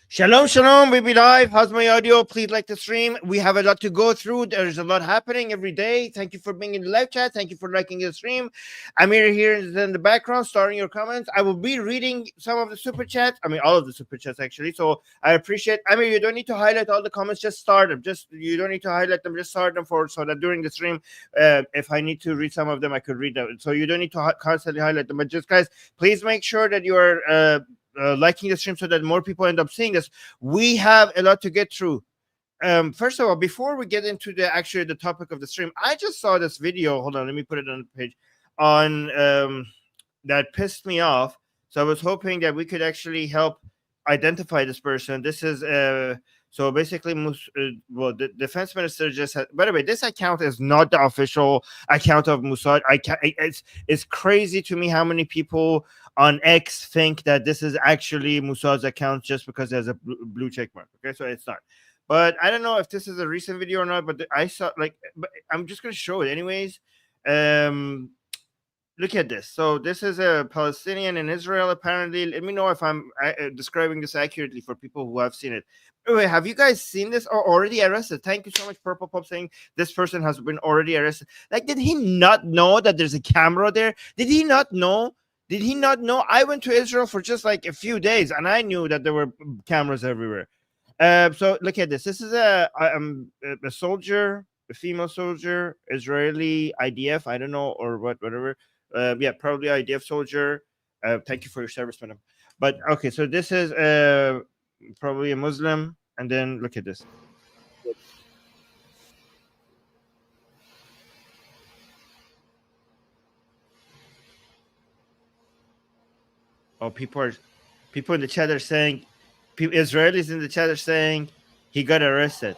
Shalom, shalom, we be live. How's my audio? Please like the stream. We have a lot to go through. There's a lot happening every day. Thank you for being in the live chat. Thank you for liking the stream. Amir here is in the background, starting your comments. I will be reading some of the super chats. I mean, all of the super chats actually. So I appreciate. Amir, you don't need to highlight all the comments. Just start them. You don't need to highlight them. Just start them so that during the stream, if I need to read some of them, I could read them. So you don't need to constantly highlight them. But just guys, please make sure that you are. Liking the stream so that more people end up seeing this. We have a lot to get through. First of all, before we get into the topic of the stream, I just saw this video. Hold on, let me put it on the page on that pissed me off. So I was hoping that we could actually help identify this person. This is so basically, well, the defense minister just had. By the way, this account is not the official account of Mossad. It's crazy to me how many people on X think that this is actually Mossad's account just because there's a blue check mark. Okay, so it's not. But I don't know if this is a recent video or not. But I saw but I'm just gonna show it anyways. Look at this. So this is a Palestinian in Israel. Apparently, let me know if I'm describing this accurately for people who have seen it. Wait, have you guys seen this or already arrested? Thank you so much, Purple Pop, saying this person has been already arrested. Like, did he not know that there's a camera there? Did he not know? Did he not know? I went to Israel for just like a few days, and I knew that there were cameras everywhere. So look at this. This is a soldier, a female soldier, Israeli IDF. I don't know or whatever. Yeah, probably IDF soldier. Thank you for your service, madam. But okay, so this is probably a Muslim, and then look at this. Oh, people in the chat are saying, Israelis in the chat are saying he got arrested.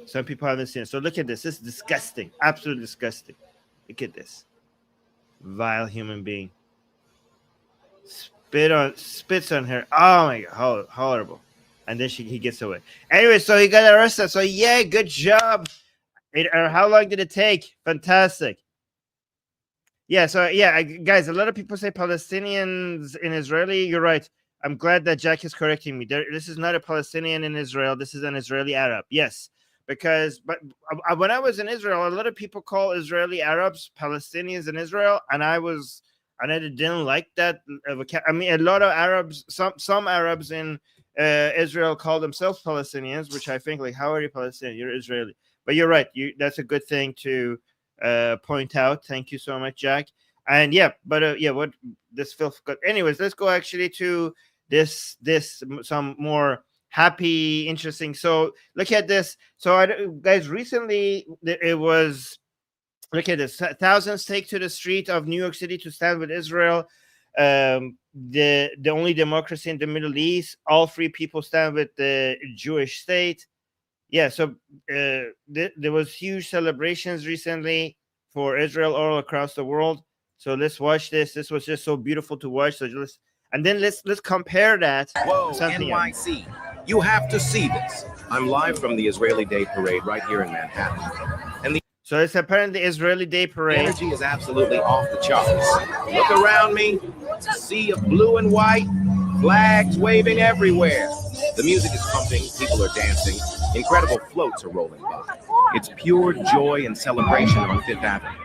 Some people haven't seen it. So look at this. This is disgusting. Absolutely disgusting. Look at this. Vile human being. Spits on her. Oh my god, horrible. And then he gets away. Anyway, so he got arrested. So yeah, good job. How long did it take? Fantastic. Yeah, so yeah, guys, a lot of people say Palestinians in Israeli. You're right. I'm glad that Jack is correcting me. This is not a Palestinian in Israel. This is an Israeli Arab. Yes, but when I was in Israel, a lot of people call Israeli Arabs Palestinians in Israel, and I didn't like that. I mean, a lot of Arabs, some Arabs in Israel call themselves Palestinians, which I think, like, how are you Palestinian? You're Israeli. But you're right. That's a good thing to point out. Thank you so much, Jack. And yeah, but yeah, what this filth got. Anyways, let's go actually to this some more happy, interesting. So look at this. So guys, recently it was. Look at this. Thousands take to the street of New York City to stand with Israel, the only democracy in the Middle East. All free people stand with the Jewish state. Yeah, so there was huge celebrations recently for Israel all across the world. So let's watch this. This was just so beautiful to watch. So let's compare that. Whoa, NYC. You have to see this. I'm live from the Israeli Day Parade right here in Manhattan. And so it's apparently Israeli Day Parade. The energy is absolutely off the charts. Look around me. Sea of blue and white. Flags waving everywhere. The music is pumping. People are dancing. Incredible floats are rolling by. It's pure joy and celebration on Fifth Avenue.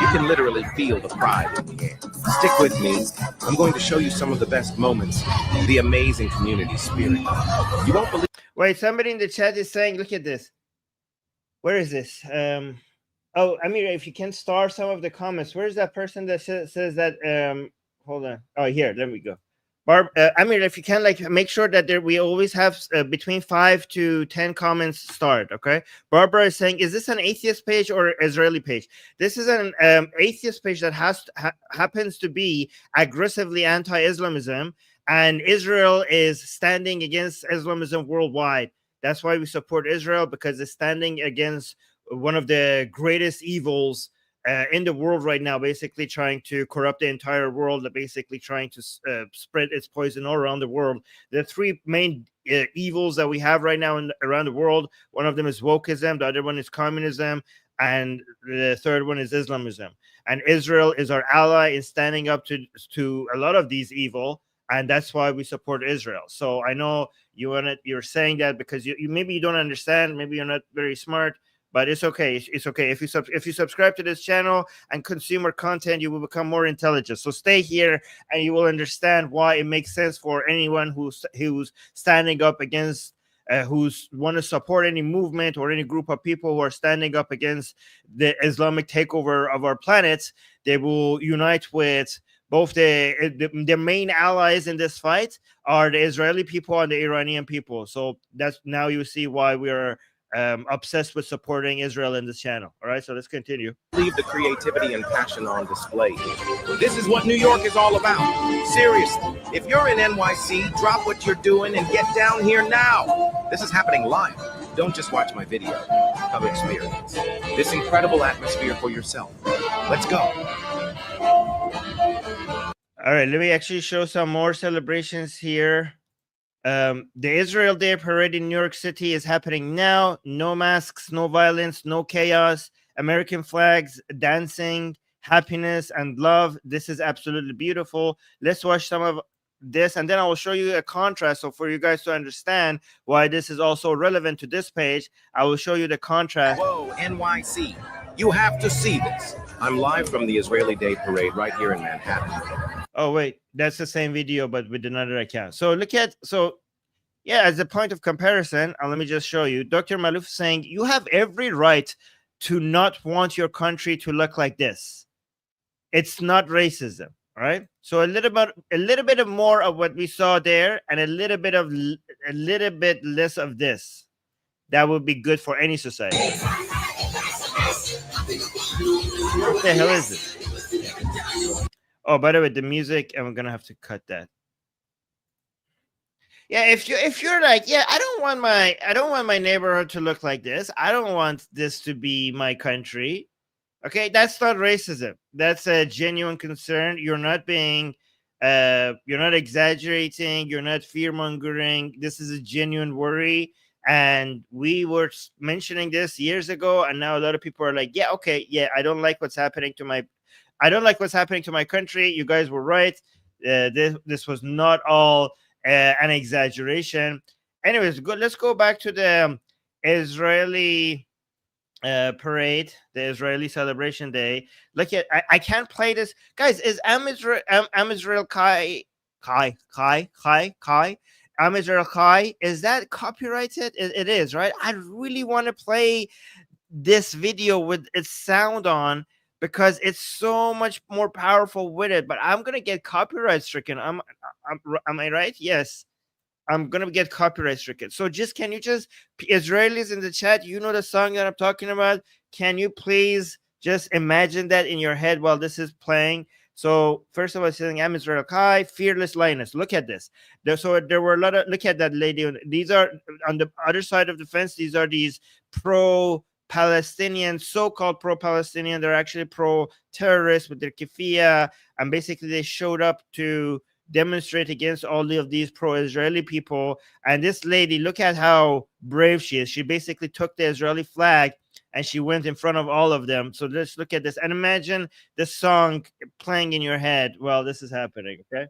You can literally feel the pride in the air. Stick with me. I'm going to show you some of the best moments, the amazing community spirit. You won't believe. Wait, somebody in the chat is saying, look at this. Where is this? Oh, Amir, if you can star some of the comments. Where's that person that says that? Hold on. Oh, here. There we go. Amir, if you can, like, make sure that we always have between 5 to 10 comments starred. Okay. Barbara is saying, is this an atheist page or Israeli page? This is an atheist page that happens to be aggressively anti-Islamism, and Israel is standing against Islamism worldwide. That's why we support Israel, because it's standing against one of the greatest evils in the world right now, basically trying to corrupt the entire world, basically trying to spread its poison all around the world. The three main evils that we have right now around the world, one of them is wokeism, the other one is communism, and the third one is Islamism. And Israel is our ally in standing up to a lot of these evil and that's why we support Israel. So I know you're saying that because you maybe you don't understand, maybe you're not very smart, but it's okay. It's okay if you subscribe to this channel and consume more content, you will become more intelligent. So stay here, and you will understand why it makes sense for anyone who's standing up against. Who's want to support any movement or any group of people who are standing up against the Islamic takeover of our planet. They will unite with both the main allies in this fight are the Israeli people and the Iranian people. So that's now you see why we are obsessed with supporting Israel in this channel. All right, so let's continue. Leave the creativity and passion on display. This is what New York is all about. Seriously, if you're in NYC, drop what you're doing and get down here now. This is happening live. Don't just watch my video. Come experience this incredible atmosphere for yourself. Let's go. All right, let me actually show some more celebrations here. The Israel Day Parade in New York City is happening now. No masks, no violence, no chaos. American flags, dancing, happiness, and love. This is absolutely beautiful. Let's watch some of this, and then I will show you a contrast. So for you guys to understand why this is also relevant to this page, I will show you the contrast. Whoa, NYC. You have to see this. I'm live from the Israeli Day Parade right here in Manhattan. Oh, wait, that's the same video, but with another account. So look at, yeah, as a point of comparison, let me just show you. Dr. Malouf saying you have every right to not want your country to look like this. It's not racism, right? So a little bit of more of what we saw there, and a little bit less of this. That would be good for any society. What the hell is this? Oh, by the way, the music, and we're gonna have to cut that. Yeah, if you're like, yeah, I don't want my neighborhood to look like this. I don't want this to be my country. Okay, that's not racism. That's a genuine concern. You're not exaggerating. You're not fear mongering. This is a genuine worry. And we were mentioning this years ago, and now a lot of people are like, yeah, okay, yeah, I don't like what's happening to my country. You guys were right. This was not all an exaggeration. Anyways, let's go back to the Israeli parade, the Israeli celebration day. Look at, I can't play this, guys. Is Am Israel Kai? Am Israel Kai? Is that copyrighted? It is, right? I really want to play this video with its sound on, because it's so much more powerful with it, but I'm gonna get copyright stricken. Am I right? Yes, I'm gonna get copyright stricken. So can you just, Israelis in the chat, you know the song that I'm talking about? Can you please just imagine that in your head while this is playing? So first of all, saying Am Israel Kai, fearless lioness. Look at this. There were a lot of, look at that lady. These are on the other side of the fence. These are these pro-Palestinian, so-called pro-Palestinian. They're actually pro-terrorists with their keffiyeh, and basically they showed up to demonstrate against all of these pro-Israeli people. And this lady, look at how brave she is. She basically took the Israeli flag and she went in front of all of them. So let's look at this and imagine the song playing in your head while this is happening. Okay,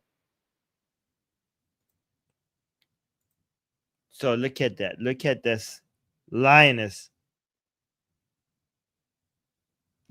so look at that. Look at this lioness.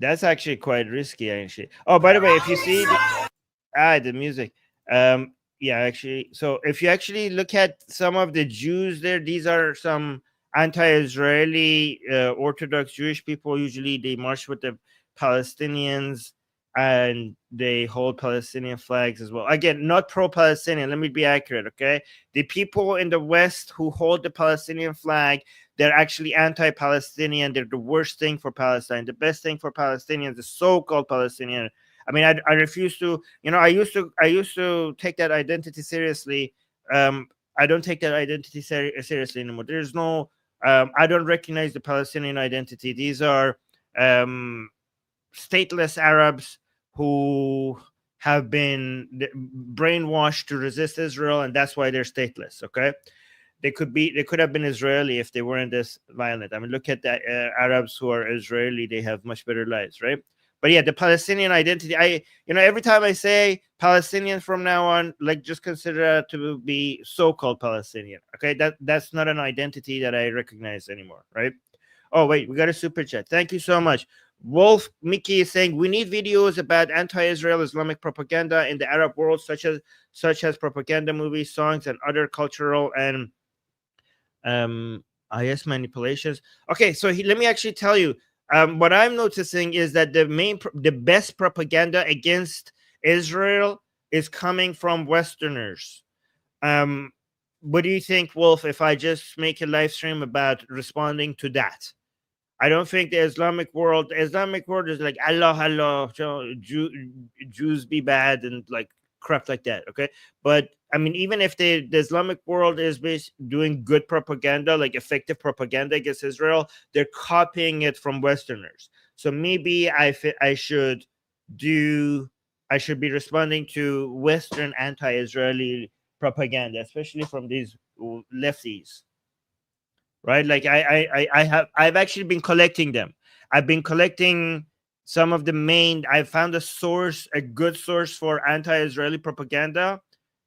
That's actually quite risky, actually. Oh, by the way, if you see the music, yeah, actually, so if you actually look at some of the Jews there, these are some anti-Israeli Orthodox Jewish people. Usually they march with the Palestinians and they hold Palestinian flags as well. Again, not pro-Palestinian. Let me be accurate, okay? The people in the West who hold the Palestinian flag, they're actually anti-Palestinian. They're the worst thing for Palestine. The best thing for Palestinians is so-called Palestinian. I mean, I refuse to, I used to take that identity seriously. I don't take that identity seriously anymore. There's no, I don't recognize the Palestinian identity. These are stateless Arabs who have been brainwashed to resist Israel, and that's why they're stateless. Okay, they could have been Israeli if they weren't this violent. I mean, look at the Arabs who are Israeli; they have much better lives, right? But yeah, the Palestinian identity, every time I say Palestinian from now on, like, just consider it to be so-called Palestinian. Okay, that's not an identity that I recognize anymore, right? Oh wait, we got a super chat. Thank you so much. Wolf Mickey is saying we need videos about anti-Israel Islamic propaganda in the Arab world, such as propaganda movies, songs, and other cultural and IS manipulations. Okay, so let me actually tell you. What I'm noticing is that the best propaganda against Israel is coming from Westerners. What do you think, Wolf, if I just make a live stream about responding to that? I don't think the Islamic world is like Allah, Jews be bad and like crap like that. Okay. But I mean, even if the Islamic world is doing good propaganda, like effective propaganda against Israel, they're copying it from Westerners. So maybe I should be responding to Western anti-Israeli propaganda, especially from these lefties. Right, like I've actually been collecting them. I've been collecting some of the main. I found a good source for anti-Israeli propaganda.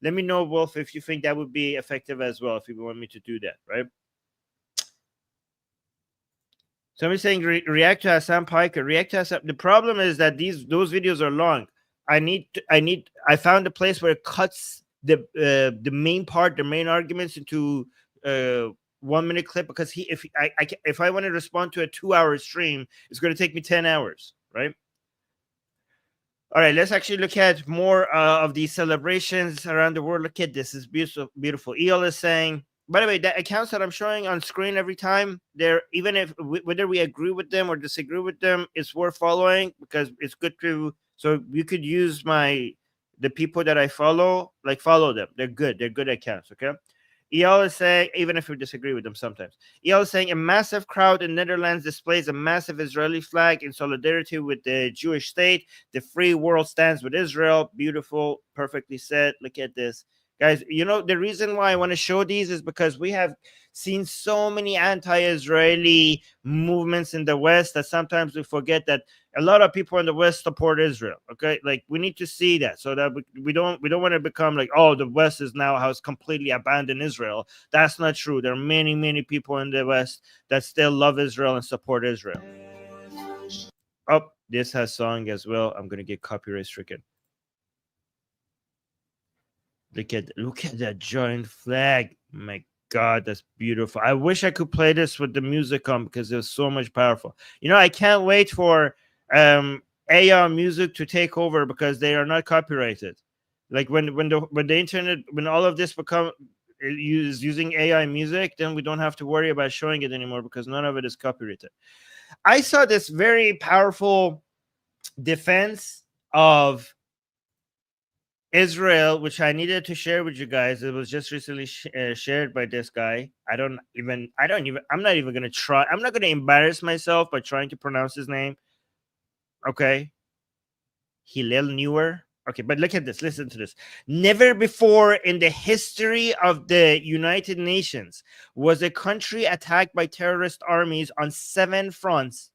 Let me know, Wolf, if you think that would be effective as well, if you want me to do that. Right, somebody's saying react to Hassan Piker. React to Hassan. The problem is that those videos are long. I found a place where it cuts the main part, the main arguments into 1 minute clip, because if I want to respond to a 2-hour stream, it's going to take me 10 hours, right? All right, let's actually look at more of these celebrations around the world. Look at this. It's beautiful. EL is saying, by the way, the accounts that I'm showing on screen every time, they're, even if whether we agree with them or disagree with them, it's worth following, because it's good to, so you could use the people that I follow, like, follow them. They're good accounts. Okay. EL is saying, even if we disagree with them sometimes, EL is saying a massive crowd in Netherlands displays a massive Israeli flag in solidarity with the Jewish state. The free world stands with Israel. Beautiful, perfectly said. Look at this. Guys, the reason why I want to show these is because we have seen so many anti-Israeli movements in the West that sometimes we forget that a lot of people in the West support Israel. Okay, like, we need to see that, so that we don't want to become like, oh, the West has completely abandoned Israel. That's not true. There are many people in the West that still love Israel and support Israel. Oh, this has song as well. I'm gonna get copyright stricken. Look at that giant flag. My God, that's beautiful. I wish I could play this with the music on, because it's so much powerful. I can't wait for AI music to take over, because they are not copyrighted. Like, when the internet, when all of this is using AI music, then we don't have to worry about showing it anymore, because none of it is copyrighted. I saw this very powerful defense of Israel, which I needed to share with you guys. It was just recently shared by this guy. I'm not even going to try. I'm not going to embarrass myself by trying to pronounce his name. Okay. Hillel Newer. Okay, but look at this. Listen to this. Never before in the history of the United Nations was a country attacked by terrorist armies on 7 fronts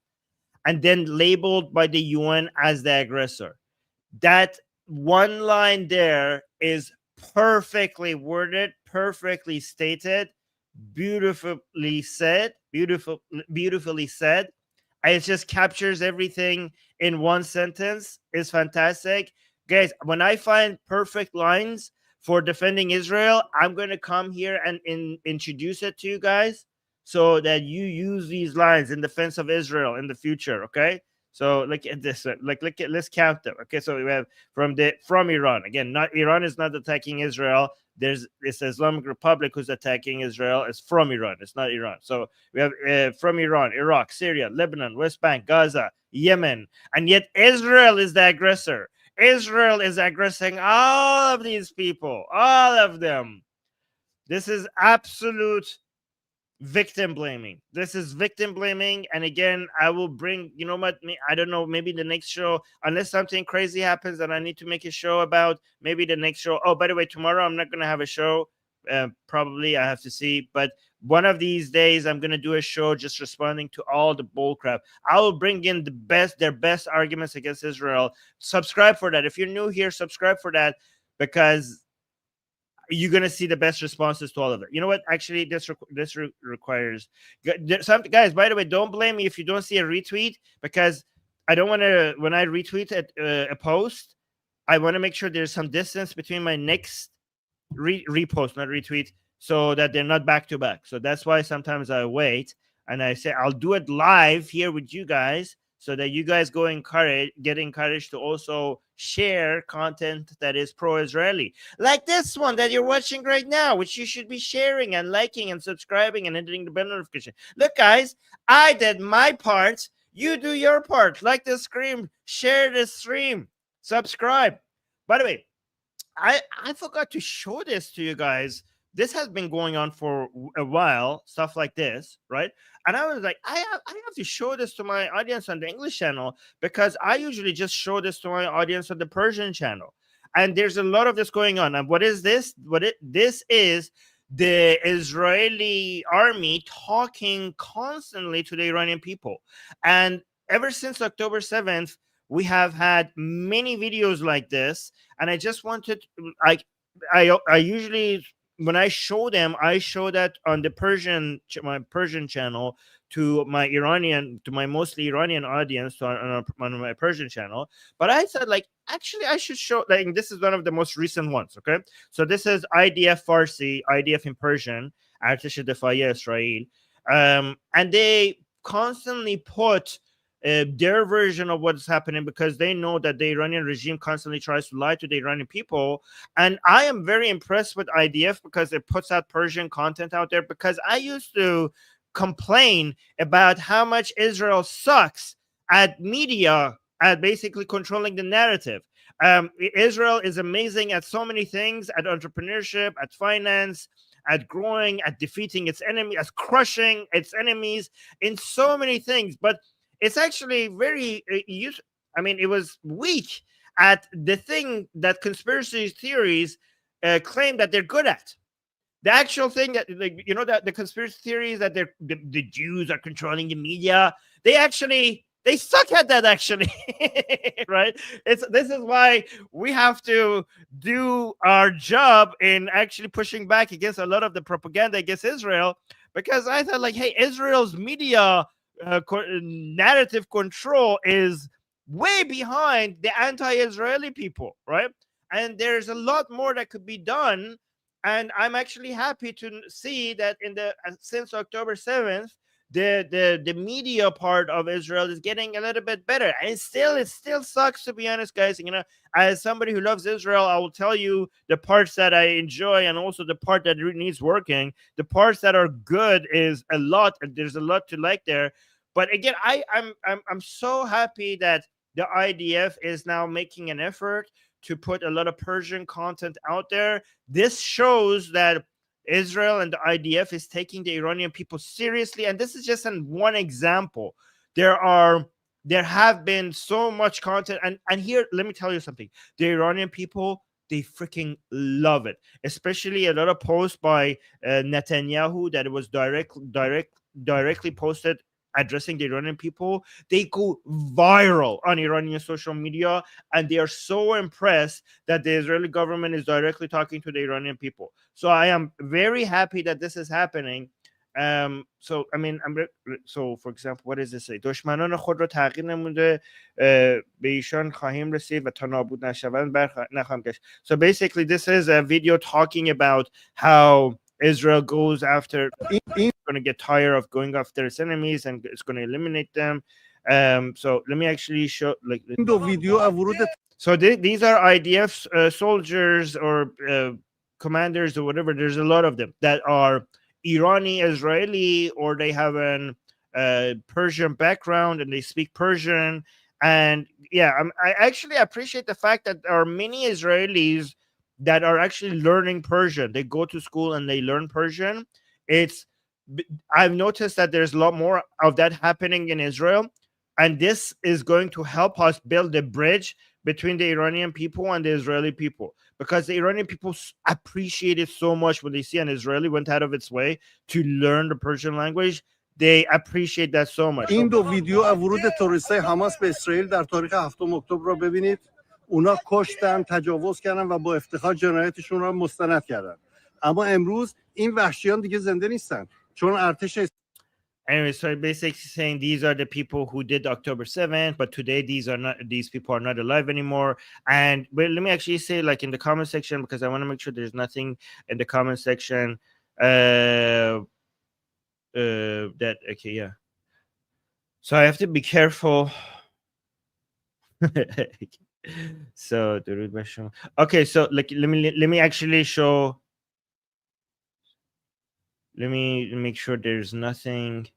and then labeled by the UN as the aggressor. That one line there is perfectly worded, perfectly stated, beautifully said. It just captures everything in one sentence. It's fantastic. Guys, when I find perfect lines for defending Israel, I'm going to come here and introduce it to you guys, so that you use these lines in defense of Israel in the future. Okay. So look at this. Let's count them. Okay, so we have from Iran. Again, Iran is not attacking Israel. It's the Islamic Republic who's attacking Israel. It's from Iran. It's not Iran. So we have from Iran, Iraq, Syria, Lebanon, West Bank, Gaza, Yemen, and yet Israel is the aggressor. Israel is aggressing all of these people, all of them. This is absolute victim blaming. This is victim blaming. And again, I will bring, I don't know, maybe the next show, unless something crazy happens and I need to make a show about, maybe the next show. Oh, by the way, tomorrow I'm not going to have a show. Probably I have to see, but one of these days I'm gonna do a show just responding to all the bull crap. I will bring in their best arguments against Israel. Subscribe for that. If you're new here, subscribe for that, because you're gonna see the best responses to all of it. You know what? Actually, this requires some guys. By the way, don't blame me if you don't see a retweet, because I don't want to. When I retweet a post, I want to make sure there's some distance between my next repost, not retweet, so that they're not back to back. So that's why sometimes I wait and I say I'll do it live here with you guys, so that you guys get encouraged to also share content that is pro-Israeli, like this one that you're watching right now, which you should be sharing and liking and subscribing and hitting the bell notification. Look, guys, I did my part. You do your part. Like the stream, share the stream, subscribe. By the way, I forgot to show this to you guys. This has been going on for a while, stuff like this, right? And I was like, I have to show this to my audience on the English channel, because I usually just show this to my audience on the Persian channel. And there's a lot of this going on. And what is this? This is the Israeli army talking constantly to the Iranian people. And ever since October 7th, we have had many videos like this. And I just wanted, I usually, when I show them, I show that on the my Persian channel to my mostly Iranian audience, on my Persian channel. But I said, like, actually, I should show, like, this is one of the most recent ones. Okay, so this is IDF Farsi, IDF in Persian, Artish Defaya Israel, and they constantly put their version of what's happening, because they know that the Iranian regime constantly tries to lie to the Iranian people. And I am very impressed with IDF, because it puts out Persian content out there, because I used to complain about how much Israel sucks at media, at basically controlling the narrative. Israel is amazing at so many things, at entrepreneurship, at finance, at growing, at defeating its enemy, at crushing its enemies, in so many things. But it's actually very it was weak at the thing that conspiracy theories claim that they're good at. The actual thing that, like, that the conspiracy theories that the Jews are controlling the media, they suck at that, actually. Right? This is why we have to do our job in actually pushing back against a lot of the propaganda against Israel, because I thought, like, hey, Israel's media narrative control is way behind the anti-Israeli people, right? And there's a lot more that could be done. And I'm actually happy to see that since October 7th, the media part of Israel is getting a little bit better. And it still sucks, to be honest, guys. As somebody who loves Israel, I will tell you the parts that I enjoy, and also the part that really needs working. The parts that are good is a lot, and there's a lot to like there. But again, I'm so happy that the IDF is now making an effort to put a lot of Persian content out there. This shows that Israel and the IDF is taking the Iranian people seriously. And this is just one example. There have been so much content. And here, let me tell you something. The Iranian people, they freaking love it. Especially a lot of posts by Netanyahu that it was directly posted addressing the Iranian people. They go viral on Iranian social media, and they are so impressed that the Israeli government is directly talking to the Iranian people. So I am very happy that this is happening. So for example, what does this say? دشمنان خود را تغییر نموده به ایشان خواهیم رسید و تا نابود نشوند نخواهم گشت. So basically, this is a video talking about how Israel goes after, it's going to get tired of going after its enemies, and it's going to eliminate them. So let me actually show, like, so these are IDF soldiers or commanders or whatever. There's a lot of them that are Irani, Israeli, or they have an Persian background and they speak Persian. And yeah, I actually appreciate the fact that there are many Israelis that are actually learning Persian. They go to school and they learn Persian. I've noticed that there's a lot more of that happening in Israel, and this is going to help us build a bridge between the Iranian people and the Israeli people. because the Iranian people appreciate it so much when they see an Israeli went out of its way to learn the Persian language. They appreciate that so much. این دو ویدیو از ورود تروریستای حماس به اسرائیل در تاریخ 7 اکتبر را ببینید. اونا کشتن، تجاوز کردن و با افتخار جنایتشون را مستند کردن. اما امروز این وحشیان دیگه زنده نیستن چون ارتش Anyway, so basically saying these are the people who did October 7th, but today these people are not alive anymore. And but let me actually say, like in the comment section, because I want to make sure there's nothing in the comment section that okay, yeah. So I have to be careful. So okay, so like let me actually show. Let me make sure there's nothing.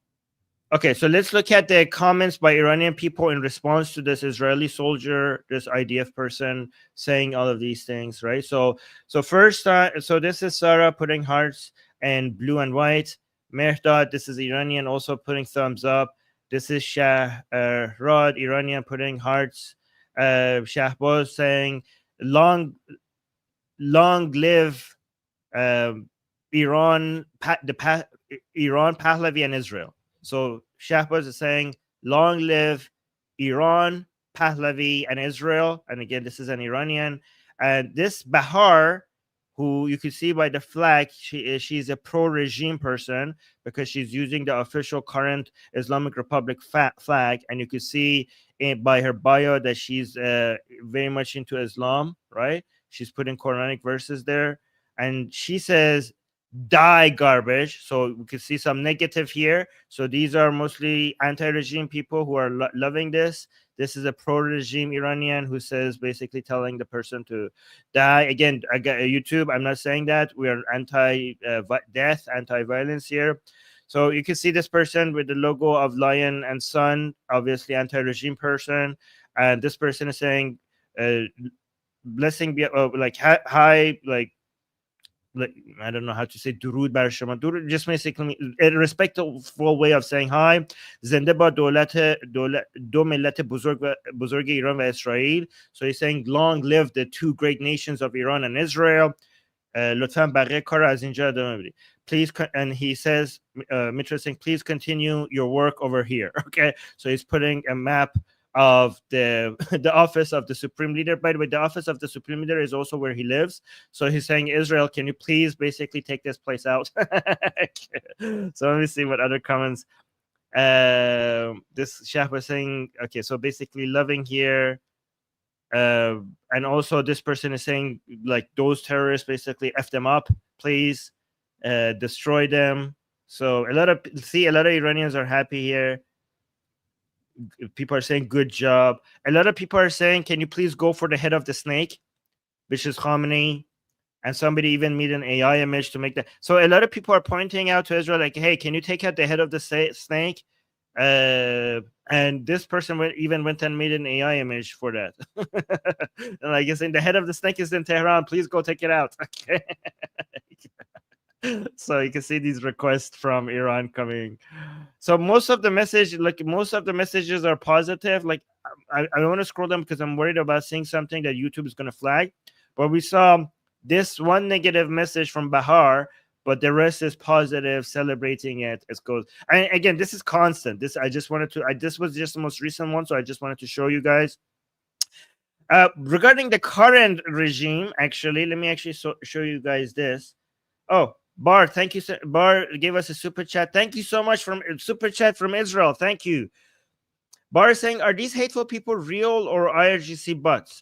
Okay, so let's look at the comments by Iranian people in response to this Israeli soldier, this IDF person saying all of these things, right? So first, so this is Sarah putting hearts and blue and white. Mehdad, this is Iranian, also putting thumbs up. This is Shah Rod, Iranian, putting hearts. Shahbaz saying, long live Iran, Iran, Pahlavi, and Israel. So Shahbaz is saying, long live Iran, Pahlavi, and Israel. And again, this is an Iranian. And this Bahar, who you can see by the flag, she's a pro-regime person because she's using the official current Islamic Republic flag. And you can see by her bio that she's very much into Islam, right? She's putting Quranic verses there. And she says, die garbage. So we can see some negative here. So these are mostly anti-regime people who are loving this. This is a pro-regime Iranian who says, basically telling the person to die. Again, I got YouTube. I'm not saying that. We are anti-death, anti-violence here. So you can see this person with the logo of lion and sun, obviously anti-regime person. And this person is saying, blessing be like high, like I don't know how to say درود بر شما. Durud just basically a respectful way of saying hi. زنده با دو ملت بزرگ ایران و اسرائیل. So he's saying long live the two great nations of Iran and Israel. لطفاً بقیه کار از اینجا ادامه بدید. Please, and he says, Mitra saying, please continue your work over here. Okay, so he's putting a map of the office of the Supreme Leader. By the way, the office of the Supreme Leader is also where he lives. So he's saying, Israel, can you please basically take this place out? So let me see what other comments. This Shah was saying, okay, so basically loving here. And also this person is saying, like, those terrorists, basically F them up, please, destroy them. So a lot of Iranians are happy here. People are saying good job. A lot of people are saying, can you please go for the head of the snake, which is Khamenei? And somebody even made an AI image to make that. So a lot of people are pointing out to Israel, like, hey, can you take out the head of the snake? And this person even went and made an AI image for that. And I guess the head of the snake is in Tehran. Please go take it out. Okay. So you can see these requests from Iran coming. So most of the messages are positive. Like I don't want to scroll them because I'm worried about seeing something that YouTube is going to flag. But we saw this one negative message from Bahar, but the rest is positive, celebrating it as goes. And again, this is constant. This was just the most recent one, so I just wanted to show you guys. Regarding the current regime, actually, let me actually show you guys this. Oh, Bar, thank you. Bar gave us a super chat. Thank you so much from super chat from Israel. Thank you. Bar is saying, are these hateful people real or IRGC bots?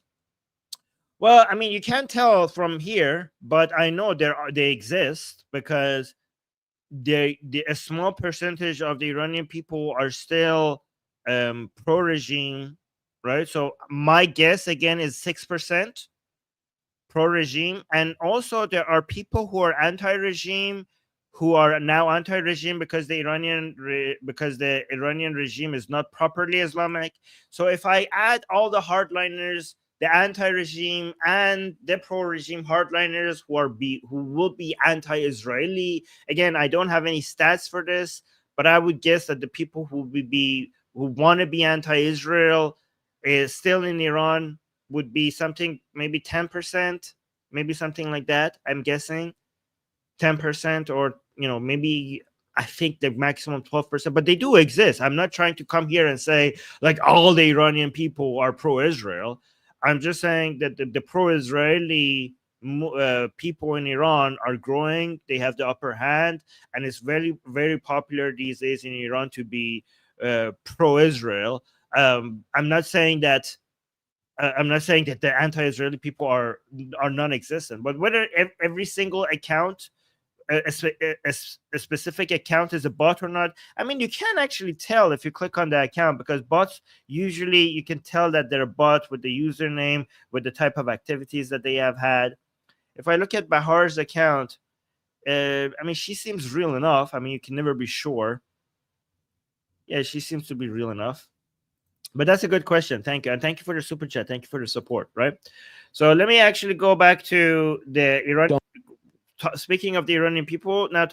Well, I mean, you can't tell from here, but I know they exist because a small percentage of the Iranian people are still pro-regime, right? So my guess again is 6%. Pro-regime, and also there are people who are anti-regime who are now anti-regime because the Iranian regime is not properly Islamic. So if I add all the hardliners, the anti-regime and the pro-regime hardliners who will be anti-Israeli, again, I don't have any stats for this, but I would guess that the people who want to be anti-Israel is still in Iran would be something maybe 10%, maybe something like that. I'm guessing 10%, or maybe I think the maximum 12%, but they do exist. I'm not trying to come here and say like all the Iranian people are pro-Israel. I'm just saying that the pro-Israeli people in Iran are growing. They have the upper hand, and it's very, very popular these days in Iran to be pro-Israel. I'm not saying that. I'm not saying that the anti-Israeli people are non-existent, but whether every single account, a specific account is a bot or not, I mean, you can actually tell if you click on the account, because bots usually you can tell that they're a bot with the username, with the type of activities that they have had. If I look at Bahar's account, I mean, she seems real enough. I mean, you can never be sure. Yeah, she seems to be real enough. But that's a good question. Thank you. And thank you for the super chat. Thank you for the support, right? So let me actually go back to the Iran. Speaking of the Iranian people, now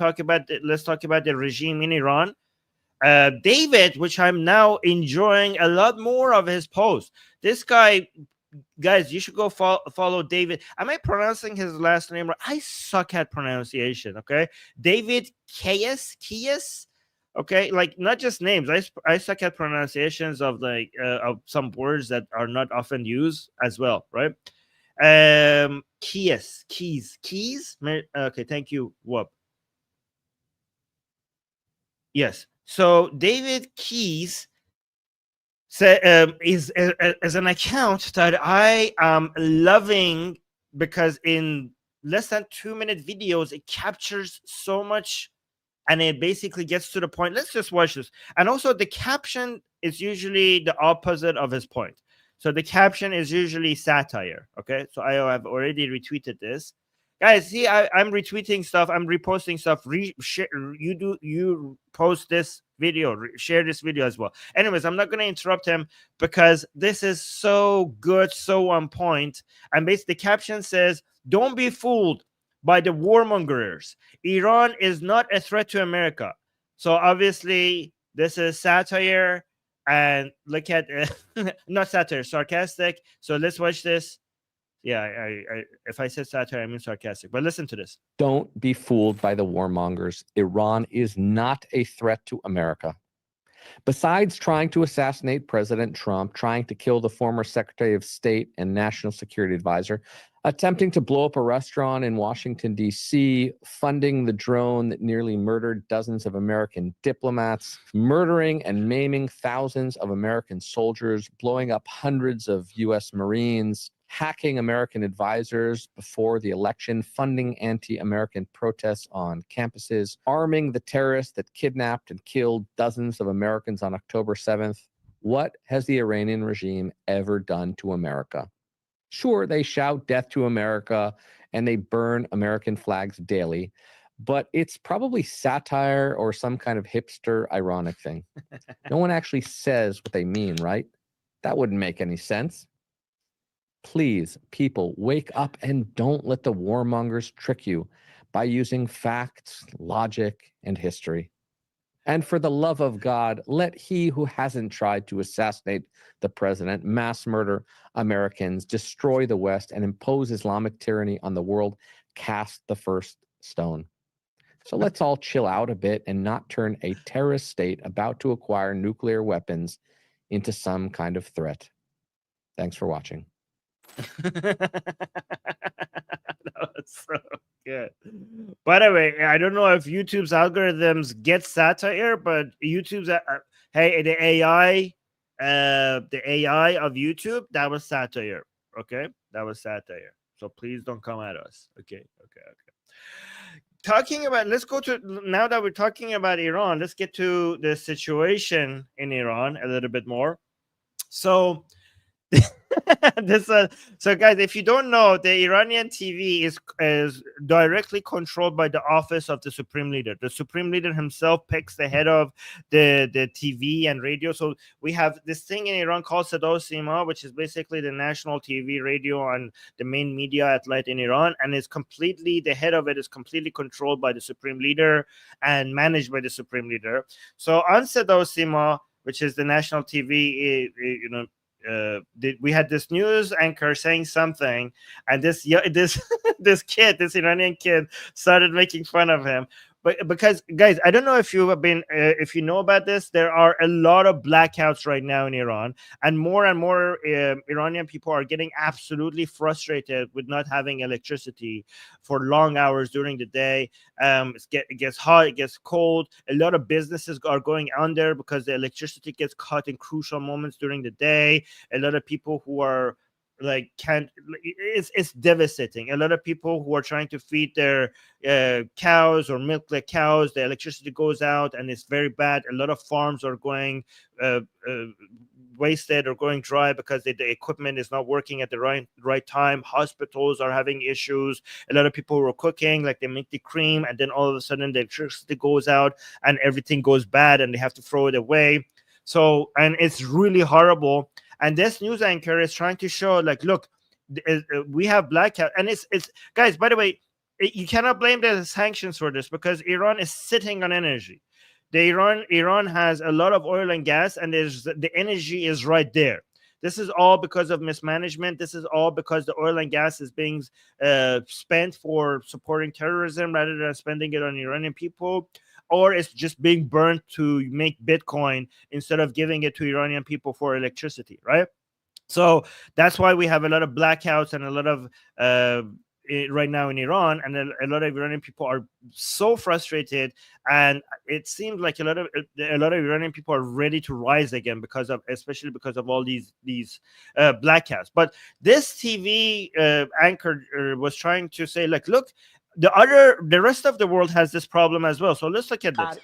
let's talk about the regime in Iran. David, which I'm now enjoying a lot more of his posts. This guy, guys, you should go follow David. Am I pronouncing his last name right? I suck at pronunciation, okay? David Keyes. Okay, like not just names. I suck at pronunciations of of some words that are not often used as well, right? Keys. Okay, thank you, Whoop. Yes. So David Keys is an account that I am loving, because in less than 2-minute videos it captures so much, and it basically gets to the point. Let's just watch this. And also the caption is usually the opposite of his point. So the caption is usually satire. Okay, so I have already retweeted this. Guys, see, I'm retweeting stuff. I'm reposting stuff. You post this video, share this video as well. Anyways, I'm not going to interrupt him, because this is so good, so on point. And basically, the caption says, "Don't be fooled by the warmongers. Iran is not a threat to America." So obviously, this is satire. And look at not satire, sarcastic. So let's watch this. Yeah, I if I said satire, I mean sarcastic. But listen to this. Don't be fooled by the warmongers. Iran is not a threat to America. Besides trying to assassinate President Trump, trying to kill the former Secretary of State and National Security Advisor, attempting to blow up a restaurant in Washington, D.C., funding the drone that nearly murdered dozens of American diplomats, murdering and maiming thousands of American soldiers, blowing up hundreds of U.S. Marines, hacking American advisors before the election, funding anti-American protests on campuses, arming the terrorists that kidnapped and killed dozens of Americans on October 7th. What has the Iranian regime ever done to America? Sure, they shout death to America and they burn American flags daily, but it's probably satire or some kind of hipster ironic thing. No one actually says what they mean, right? That wouldn't make any sense. Please, people, wake up and don't let the warmongers trick you by using facts, logic, and history. And for the love of God, let he who hasn't tried to assassinate the president, mass murder Americans, destroy the West, and impose Islamic tyranny on the world cast the first stone. So let's all chill out a bit and not turn a terrorist state about to acquire nuclear weapons into some kind of threat. Thanks for watching. That was so good. By the way, I don't know if YouTube's algorithms get satire, but YouTube's hey, the AI of YouTube, that was satire. Okay, that was satire. So please don't come at us. Okay. Talking about, let's go to, now that we're talking about Iran, let's get to the situation in Iran a little bit more. So so guys, if you don't know, the Iranian TV is directly controlled by the office of the supreme leader. The supreme leader himself picks the head of the TV and radio. So we have this thing in Iran called Sada Sima, which is basically the national TV, radio, and the main media outlet in Iran, and is completely, the head of it is completely controlled by the supreme leader and managed by the supreme leader. So on Sada Sima, which is the national TV, we had this news anchor saying something, and this this kid, this Iranian kid, started making fun of him. But because guys, I don't know if you have been, if you know about this, there are a lot of blackouts right now in Iran, and more Iranian people are getting absolutely frustrated with not having electricity for long hours during the day. It gets hot, it gets cold. A lot of businesses are going under because the electricity gets cut in crucial moments during the day. A lot of people who are like can't, it's devastating. A lot of people who are trying to feed their cows or milk the cows, the electricity goes out and it's very bad. A lot of farms are going wasted or going dry because the equipment is not working at the right time. Hospitals are having issues. A lot of people who are cooking, like they make the cream, and then all of a sudden the electricity goes out and everything goes bad and they have to throw it away. So, and it's really horrible. And this news anchor is trying to show, like, look, we have blackout, and it's guys. By the way, you cannot blame the sanctions for this because Iran is sitting on energy. Iran has a lot of oil and gas, and the energy is right there. This is all because of mismanagement. This is all because the oil and gas is being spent for supporting terrorism rather than spending it on Iranian people. Or it's just being burnt to make Bitcoin instead of giving it to Iranian people for electricity, right? So that's why we have a lot of blackouts and a lot of right now in Iran, and a lot of Iranian people are so frustrated, and it seems like a lot of Iranian people are ready to rise again especially because of all these blackouts. But this TV anchor was trying to say, like, look, the rest of the world has this problem as well. So let's look at this.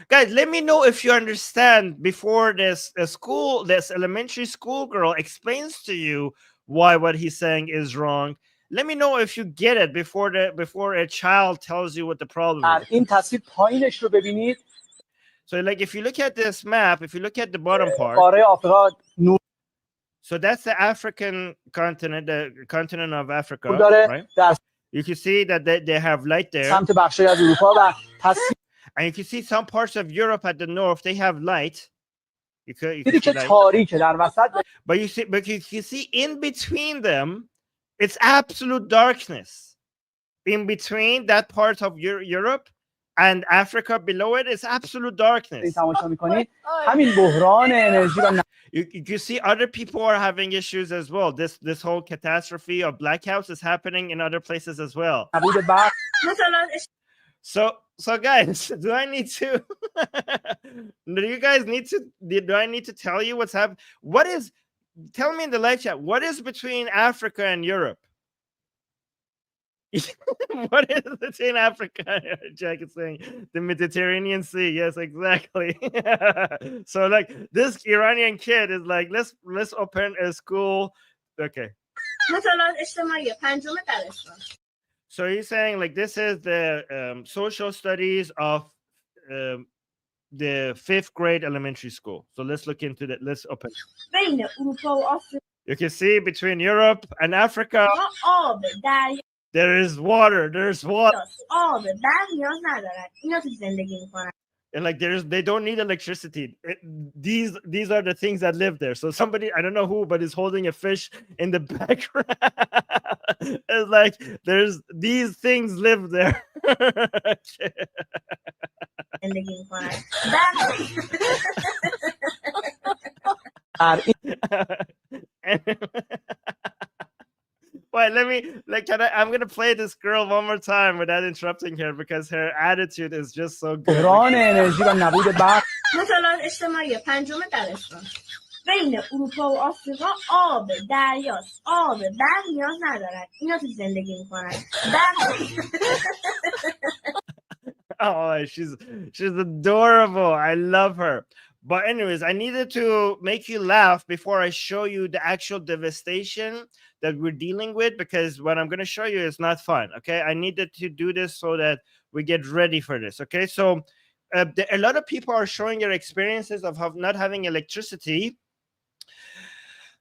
Guys, let me know if you understand before this elementary school girl explains to you why what he's saying is wrong. Let me know if you get it before a child tells you what the problem is. So, like, if you look at this map, if you look at the bottom part, so that's the African continent, the continent of Africa, right? You can see that they have light there. And you can see some parts of Europe at the north, they have light. You can see light. But you see in between them, it's absolute darkness. In between that part of Europe and Africa below it is absolute darkness. You see other people are having issues as well. This whole catastrophe of blackouts is happening in other places as well. So guys, do I need to do I need to tell you what's happening? Tell me in the live chat, what is between Africa and Europe? What is between Africa? Jack is saying the Mediterranean Sea. Yes, exactly. So, like, this Iranian kid is like, let's open a school. Okay. So he's saying, like, this is the social studies of the 5th grade elementary school. So let's look into that. Let's open. You can see between Europe and Africa, there is water. There's water. And like they don't need electricity. These are the things that live there. So somebody, I don't know who, but is holding a fish in the background. It's like these things live there. Wait, I'm gonna play this girl one more time without interrupting her because her attitude is just so good. بین اروپا و آفریقا آب دریاست. آب برق نیاز ندارن. اینا تو زندگی میکنن. Oh, she's adorable. I love her. But anyways, I needed to make you laugh before I show you the actual devastation that we're dealing with, because what I'm going to show you is not fun. Okay, I needed to do this so that we get ready for this. Okay, so a lot of people are showing their experiences of not having electricity.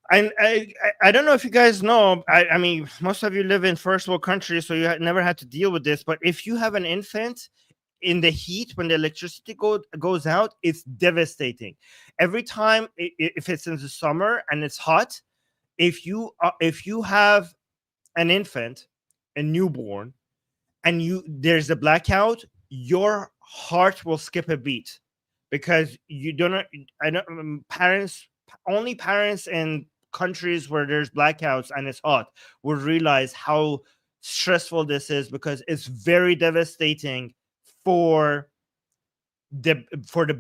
And I don't know if you guys know, I mean, most of you live in first world countries, so you never had to deal with this. But if you have an infant, in the heat, when the electricity goes out, it's devastating. Every time, if it's in the summer and it's hot, if you have an infant, a newborn, and there's a blackout, your heart will skip a beat, because you don't. I know only parents in countries where there's blackouts and it's hot will realize how stressful this is, because it's very devastating for the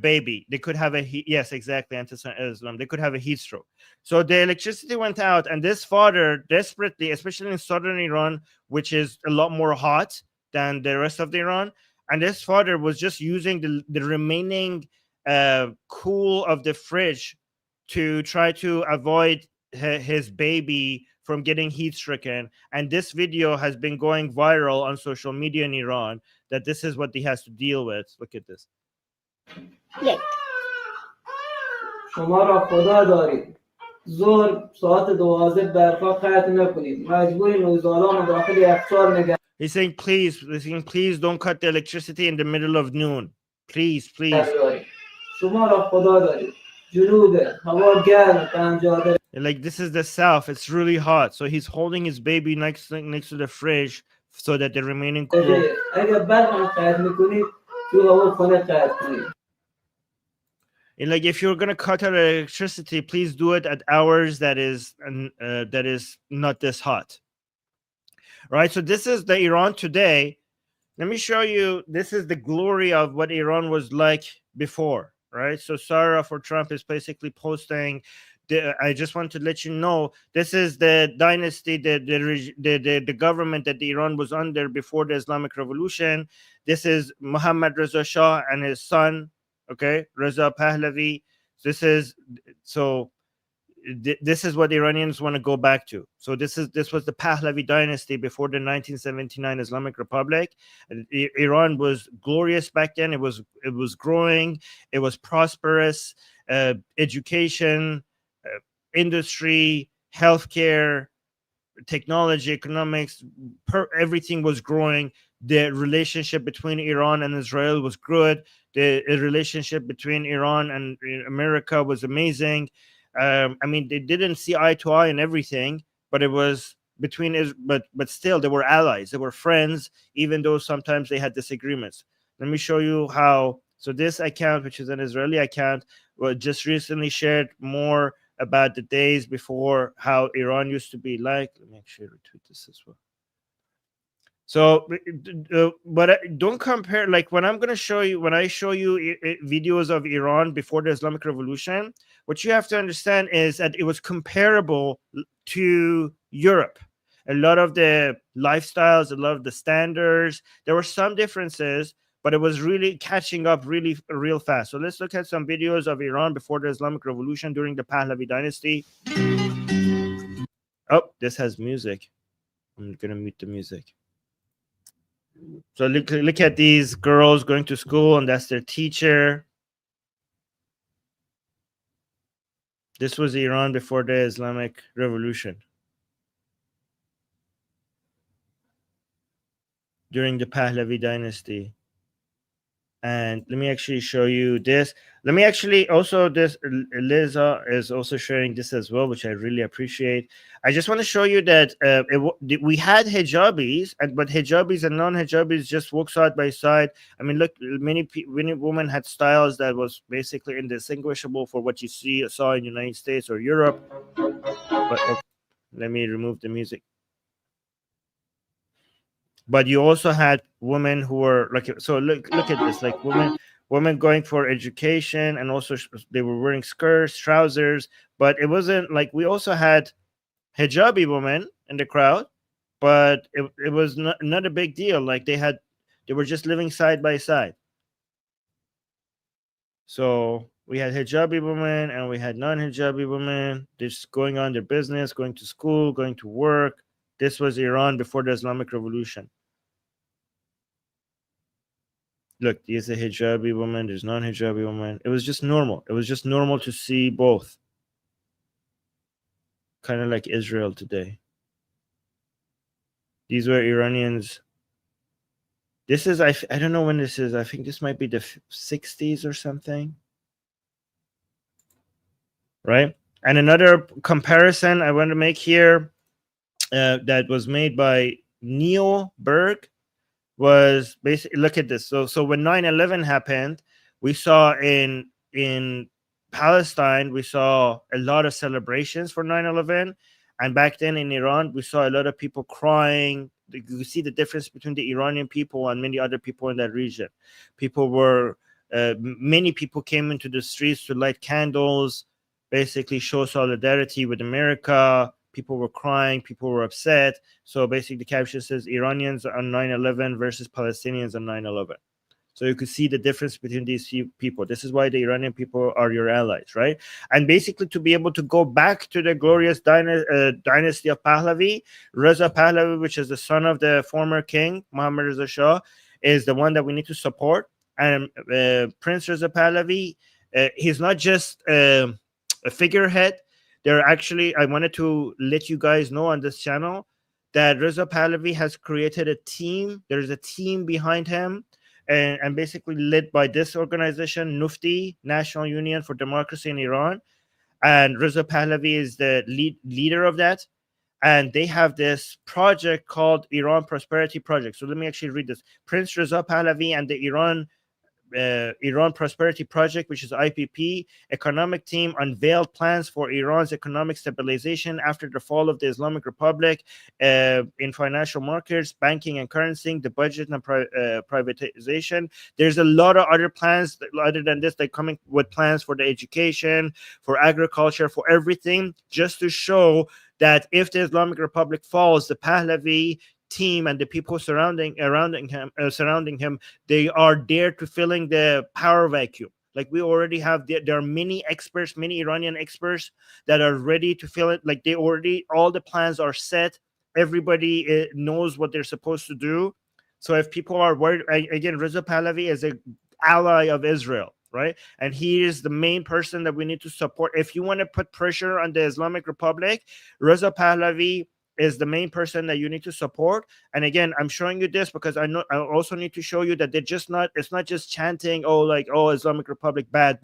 baby. They could have yes, exactly, anti-Islam. They could have a heat stroke. So the electricity went out, and this father desperately, especially in southern Iran, which is a lot more hot than the rest of the Iran, and this father was just using the remaining cool of the fridge to try to avoid his baby from getting heat stricken. And this video has been going viral on social media in Iran, that this is what he has to deal with. Look at this. یک شما را خدا دارید ظهر ساعت 12 برقا قطع نکنید مجبورین روزنامه داخل یخچال نگه. He's saying please don't cut the electricity in the middle of noon. Please. شما را خدا دارید جنوب هوا گرم 50 like this is the south, it's really hot, so he's holding his baby next to the fridge so that the remaining cool. اگر برق قطع میکنید تو هوا خونه قطع کنید. And like, if you're gonna cut out electricity, please do it at hours that is not this hot. Right. So this is the Iran today. Let me show you. This is the glory of what Iran was like before. Right. So Sarah for Trump is basically posting. I just want to let you know, this is the dynasty, the government that Iran was under before the Islamic Revolution. This is Mohammad Reza Shah and his son. Okay, Reza Pahlavi. This is what Iranians want to go back to. So this was the Pahlavi dynasty before the 1979 Islamic Republic. Iran was glorious back then. It was growing. It was prosperous. Education, industry, healthcare, technology, economics, everything was growing. The relationship between Iran and Israel was good. The relationship between Iran and America was amazing. I mean, they didn't see eye to eye in everything, but it was but still they were allies. They were friends, even though sometimes they had disagreements. Let me show you how. So this account, which is an Israeli account, just recently shared more about the days before, how Iran used to be like. Let me actually retweet this as well. So, but don't compare, like when I show you videos of Iran before the Islamic Revolution, what you have to understand is that it was comparable to Europe. A lot of the lifestyles, a lot of the standards, there were some differences, but it was really catching up real fast. So let's look at some videos of Iran before the Islamic Revolution during the Pahlavi dynasty. Oh, this has music. I'm going to mute the music. So look at these girls going to school, and that's their teacher. This was Iran before the Islamic Revolution. During the Pahlavi dynasty. And let me actually show you this. Let me actually also, this Liza is also sharing this as well, which I really appreciate. I just want to show you that we had hijabis, but hijabis and non-hijabis just walk side by side. I mean, look, many women had styles that was basically indistinguishable for what you saw in the United States or Europe. But let me remove the music. But you also had women who were like, so look at this, like women going for education, and also they were wearing skirts, trousers, but it wasn't like, we also had hijabi women in the crowd, but it was not a big deal. Like they were just living side by side. So we had hijabi women and we had non-hijabi women, just going on their business, going to school, going to work. This was Iran before the Islamic Revolution. Look, there's a hijabi woman, there's non-hijabi woman. It was just normal. It was just normal to see both. Kind of like Israel today. These were Iranians This is I don't know when this is. I think this might be the 60s or something, right? And another comparison I want to make here that was made by Neil Berg was basically, look at this. So when 9/11 happened, we saw in Palestine, we saw a lot of celebrations for 9/11, and back then in Iran, we saw a lot of people crying. You see the difference between the Iranian people and many other people in that region. People were many people came into the streets to light candles, basically show solidarity with America. People were crying, people were upset. So basically the caption says Iranians on 9/11 versus Palestinians on 9/11. So you could see the difference between these few people. This is why the Iranian people are your allies, right? And basically to be able to go back to the glorious dynasty of Pahlavi, Reza Pahlavi, which is the son of the former king, Mohammad Reza Shah, is the one that we need to support. And Prince Reza Pahlavi, he's not just a figurehead. There actually, I wanted to let you guys know on this channel that Reza Pahlavi has created a team. There's a team behind him. And basically led by this organization, Nufti, National Union for Democracy in Iran. And Reza Pahlavi is the leader of that. And they have this project called Iran Prosperity Project. So let me actually read this. Prince Reza Pahlavi and the Iran Prosperity Project, which is IPP, economic team unveiled plans for Iran's economic stabilization after the fall of the Islamic Republic in financial markets, banking and currency, the budget and privatization. There's a lot of other plans other than this. They're coming with plans for the education, for agriculture, for everything, just to show that if the Islamic Republic falls, the Pahlavi team and the people surrounding him, they are there to filling the power vacuum. Like we already have, there are many experts, many Iranian experts that are ready to fill it. Like they already, all the plans are set. Everybody knows what they're supposed to do. So if people are worried, again, Reza Pahlavi is an ally of Israel, right? And he is the main person that we need to support. If you want to put pressure on the Islamic Republic, Reza Pahlavi is the main person that you need to support. And again, I'm showing you this because I know I also need to show you that they're just not, it's not just chanting, oh, Islamic Republic, bad.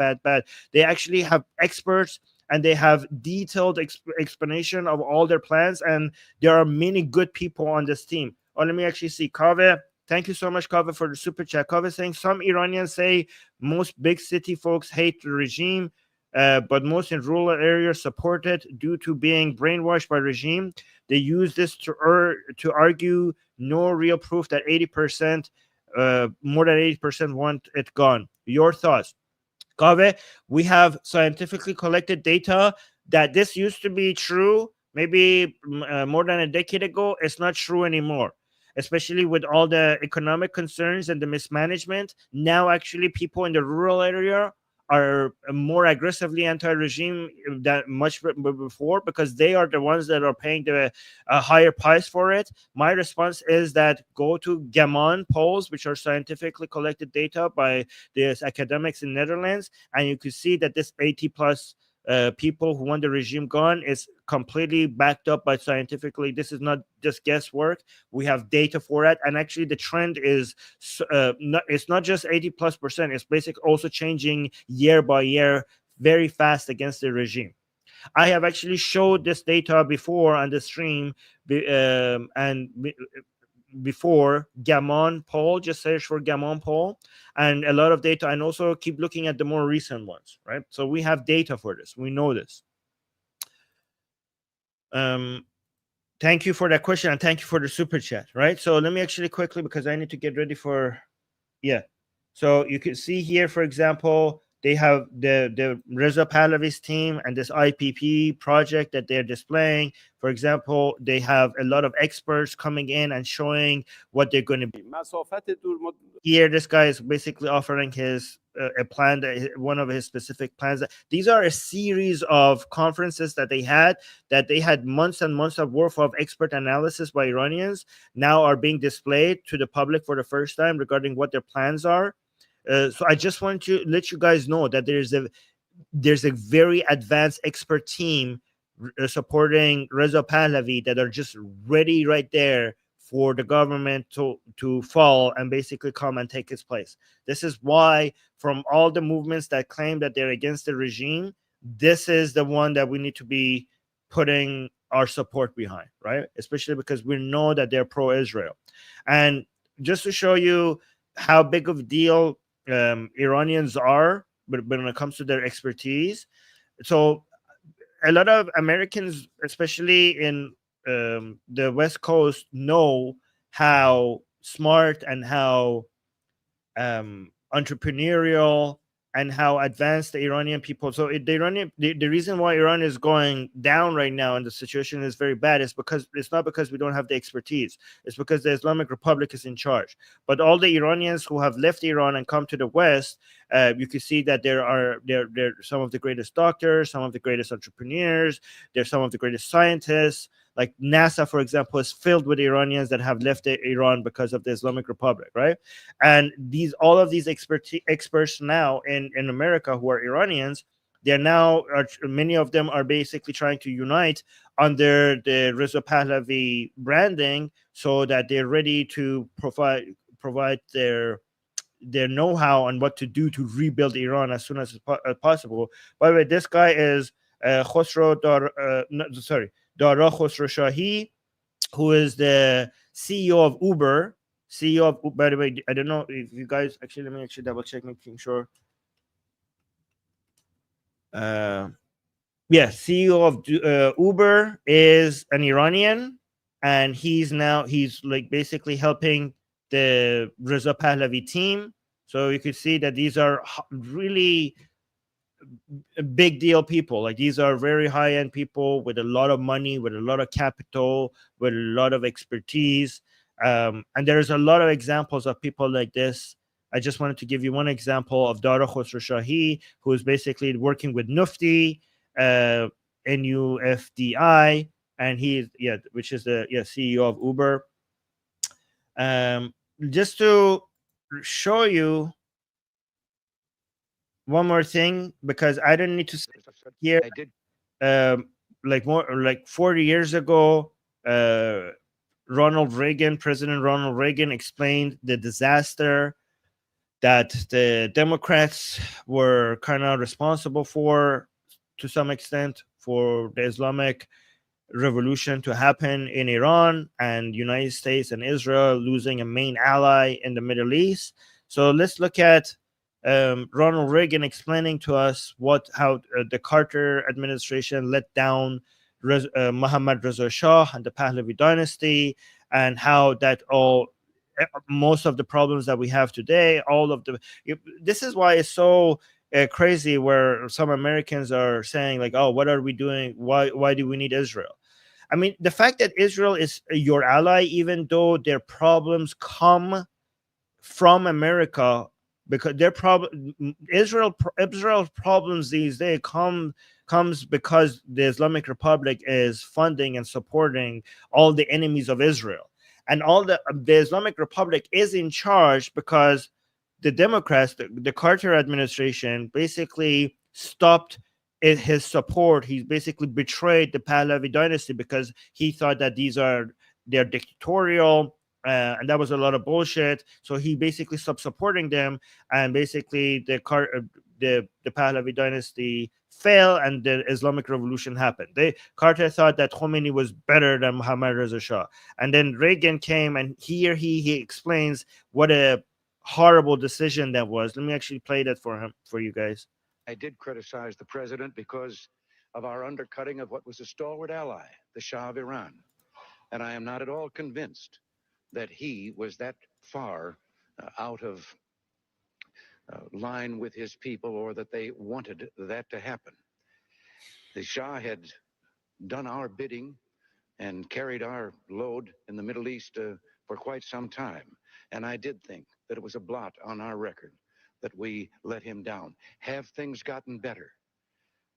They actually have experts and they have detailed explanation of all their plans. And there are many good people on this team. Oh, let me actually see. Kaveh, thank you so much, Kaveh, for the super chat. Kaveh saying some Iranians say most big city folks hate the regime, but most in rural areas support it due to being brainwashed by regime. They use this to argue no real proof that 80%, more than 80% want it gone. Your thoughts? Kaveh, we have scientifically collected data that this used to be true maybe more than a decade ago. It's not true anymore, especially with all the economic concerns and the mismanagement. Now, actually, people in the rural area are more aggressively anti-regime than much before because they are the ones that are paying the higher price for it. My response is that go to Gammon polls, which are scientifically collected data by the academics in Netherlands, and you can see that this 80 plus people who want the regime gone is completely backed up by scientifically. This is not just guesswork. We have data for it, and actually the trend is it's not just 80+%. It's basically also changing year by year very fast against the regime. I have actually showed this data before on the stream, before Gammon poll. Just search for Gammon poll and a lot of data, and also keep looking at the more recent ones, right? So we have data for this. We know this. Thank you for that question, and thank you for the super chat, right? So let me actually quickly, because I need to get ready for, so you can see here, for example, they have the Reza Pahlavi's team and this IPP project that they're displaying. For example, they have a lot of experts coming in and showing what they're going to be. Here, this guy is basically offering his a plan, that one of his specific plans. These are a series of conferences that they had months and months of worth of expert analysis by Iranians now are being displayed to the public for the first time regarding what their plans are. So I just want to let you guys know that there's a very advanced expert team supporting Reza Pahlavi that are just ready right there for the government to fall and basically come and take its place. This is why, from all the movements that claim that they're against the regime, this is the one that we need to be putting our support behind, right? Especially because we know that they're pro-Israel. And just to show you how big of a deal Iranians are, but when it comes to their expertise, so a lot of Americans, especially in the West Coast, know how smart and how entrepreneurial and how advanced the Iranian people. So the reason why Iran is going down right now and the situation is very bad is because it's not because we don't have the expertise. It's because the Islamic Republic is in charge. But all the Iranians who have left Iran and come to the West, you can see that they're some of the greatest doctors, some of the greatest entrepreneurs, they're some of the greatest scientists. Like NASA, for example, is filled with Iranians that have left Iran because of the Islamic Republic, right? And all of these experts now in America who are Iranians, many of them are basically trying to unite under the Reza Pahlavi branding, so that they're ready to provide their know-how on what to do to rebuild Iran as soon as possible. By the way, this guy is Dara Khosrow Shahi, who is the CEO of Uber. By the way, I don't know if you guys actually, let me actually double check, making sure. CEO of Uber is an Iranian, and he's like basically helping the Reza Pahlavi team. So you could see that these are really big deal people. Like, these are very high end people with a lot of money, with a lot of capital, with a lot of expertise. And there's a lot of examples of people like this. I just wanted to give you one example of Dara Khosrow Shahi, who is basically working with Nufti, NUFDI, and which is the CEO of Uber. Just to show you one more thing, because I didn't need to say here. I did. Like 40 years ago, President Ronald Reagan explained the disaster that the Democrats were kind of responsible for, to some extent, for the Islamic revolution to happen in Iran, and United States and Israel losing a main ally in the Middle East. So let's look at Ronald Reagan explaining to us how the Carter administration let down Mohammad Reza Shah and the Pahlavi dynasty, and how that most of the problems that we have today, this is why it's so crazy, where some Americans are saying like, oh, what are we doing? Why do we need Israel? I mean, the fact that Israel is your ally, even though their problems come from America, because Israel's problems these days comes because the Islamic Republic is funding and supporting all the enemies of Israel, and all the Islamic Republic is in charge because the Democrats, the Carter administration, basically stopped his support. He basically betrayed the Pahlavi dynasty because he thought that they're dictatorial. And that was a lot of bullshit. So he basically stopped supporting them, and basically the Pahlavi dynasty fell, and the Islamic Revolution happened. Carter thought that Khomeini was better than Mohammad Reza Shah, and then Reagan came, and here he explains what a horrible decision that was. Let me actually play that for you guys. I did criticize the president because of our undercutting of what was a stalwart ally, the Shah of Iran, and I am not at all convinced that he was that far out of line with his people, or that they wanted that to happen. The Shah had done our bidding and carried our load in the Middle East for quite some time. And I did think that it was a blot on our record that we let him down. Have things gotten better?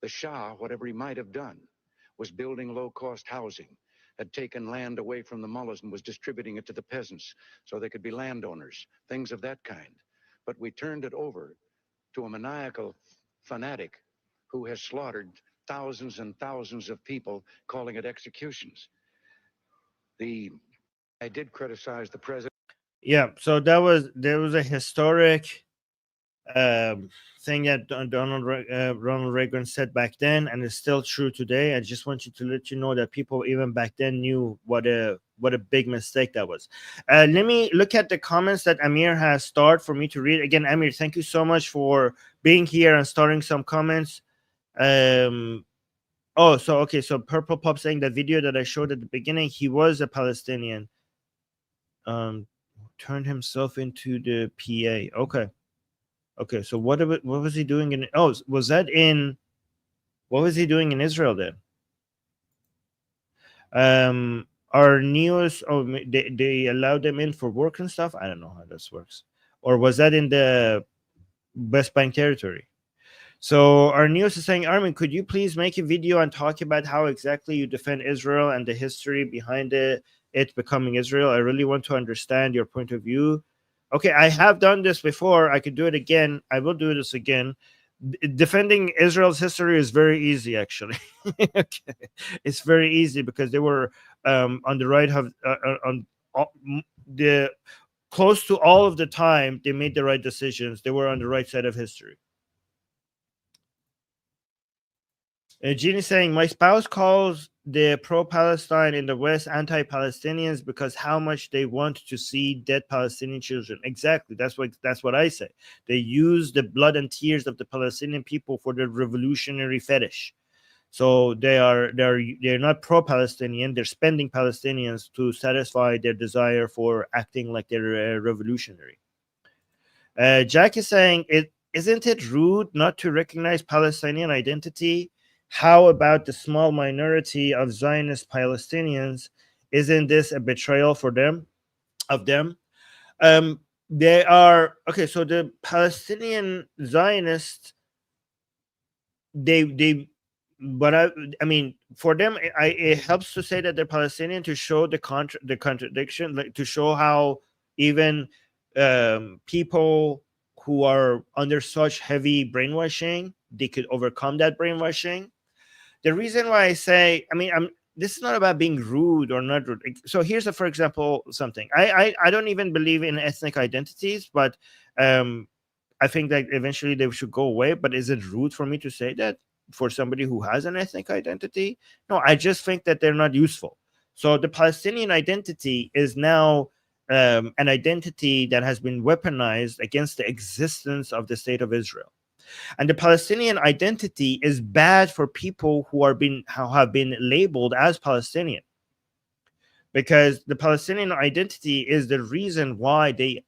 The Shah, whatever he might have done, was building low-cost housing, had taken land away from the mullahs and was distributing it to the peasants so they could be landowners, things of that kind. But we turned it over to a maniacal fanatic who has slaughtered thousands and thousands of people, calling it executions. The I did criticize the president. Yeah, so there was a historic thing that Ronald Reagan said back then, and it's still true today. I just want you to let you know that people even back then knew what a big mistake that was. Let me look at the comments that Amir has started for me to read. Again, Amir, thank you so much for being here and starting some comments. Oh, so okay, so Purple Pop saying the video that I showed at the beginning, he was a Palestinian. Turned himself into the PA. Okay, so what was he doing in? Oh, was that in? What was he doing in Israel then? Our news. Oh, they allowed them in for work and stuff. I don't know how this works. Or was that in the West Bank territory? So our news is saying, Armin, could you please make a video and talk about how exactly you defend Israel and the history behind it becoming Israel? I really want to understand your point of view. Okay, I have done this before. I could do it again. I will do this again. Defending Israel's history is very easy, actually. Okay. It's very easy because they were on the right of the close to all of the time. They made the right decisions. They were on the right side of history. Jeannie saying, my spouse calls the pro-Palestine in the West anti-Palestinians because how much they want to see dead Palestinian children. Exactly. That's what I say. They use the blood and tears of the Palestinian people for their revolutionary fetish. So they're not pro-Palestinian. They're spending Palestinians to satisfy their desire for acting like they're revolutionary. Jack is saying, isn't it rude not to recognize Palestinian identity? How about the small minority of Zionist Palestinians? Isn't this a betrayal for them? They are okay. So the Palestinian Zionists, but I mean, for them, it helps to say that they're Palestinian to show the contradiction, like to show how even people who are under such heavy brainwashing, they could overcome that brainwashing. The reason why I say, I mean, this is not about being rude or not rude. So here's for example, something. I don't even believe in ethnic identities, but I think that eventually they should go away. But is it rude for me to say that for somebody who has an ethnic identity? No, I just think that they're not useful. So the Palestinian identity is now an identity that has been weaponized against the existence of the state of Israel. And the Palestinian identity is bad for people who have been labeled as Palestinian, because the Palestinian identity is the reason why they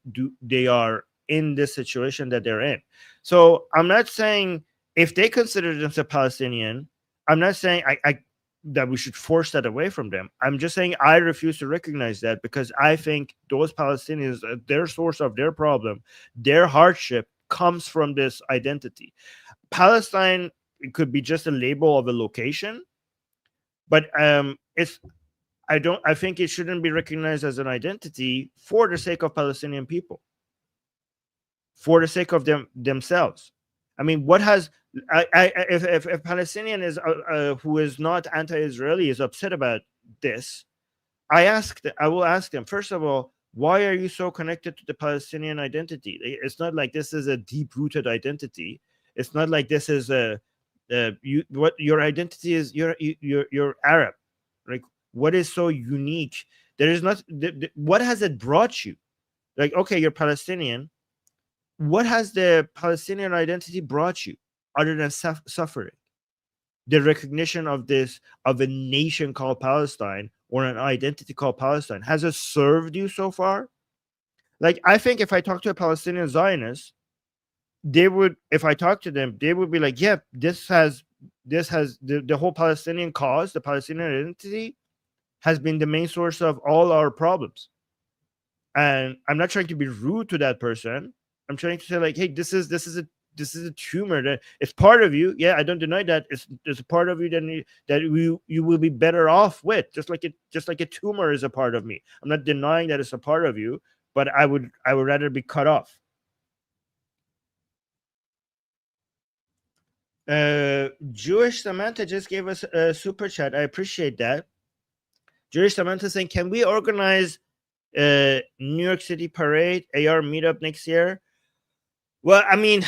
are in this situation that they're in. So I'm not saying if they consider themselves Palestinian, I'm not saying that we should force that away from them. I'm just saying I refuse to recognize that, because I think those Palestinians, their source of their problem, their hardship, comes from this identity. Palestine, it could be just a label of a location, but I think it shouldn't be recognized as an identity for the sake of Palestinian people, for the sake of themselves. I mean, what has if a Palestinian is who is not anti-Israeli is upset about this, I will ask them, first of all, why are you so connected to the Palestinian identity? It's not like this is a deep-rooted identity. It's not like this is what your identity is. You're Arab. Like, what is so unique? There is not. What has it brought you? Like, okay, you're Palestinian. What has the Palestinian identity brought you other than suffering? The recognition of a nation called Palestine, or an identity called Palestine, has it served you so far? Like, I think if I talk to a Palestinian Zionist, if I talk to them, they would be like, yeah, this has the whole Palestinian cause, the Palestinian identity, has been the main source of all our problems. And I'm not trying to be rude to that person. I'm trying to say, like, hey, this is a tumor that it's part of you. Yeah, I don't deny that. It's a part of you that you will be better off with. Just like a tumor is a part of me. I'm not denying that it's a part of you, but I would rather be cut off. Jewish Samantha just gave us a super chat. I appreciate that. Jewish Samantha saying, can we organize New York City parade, AR meetup next year. Well, I mean,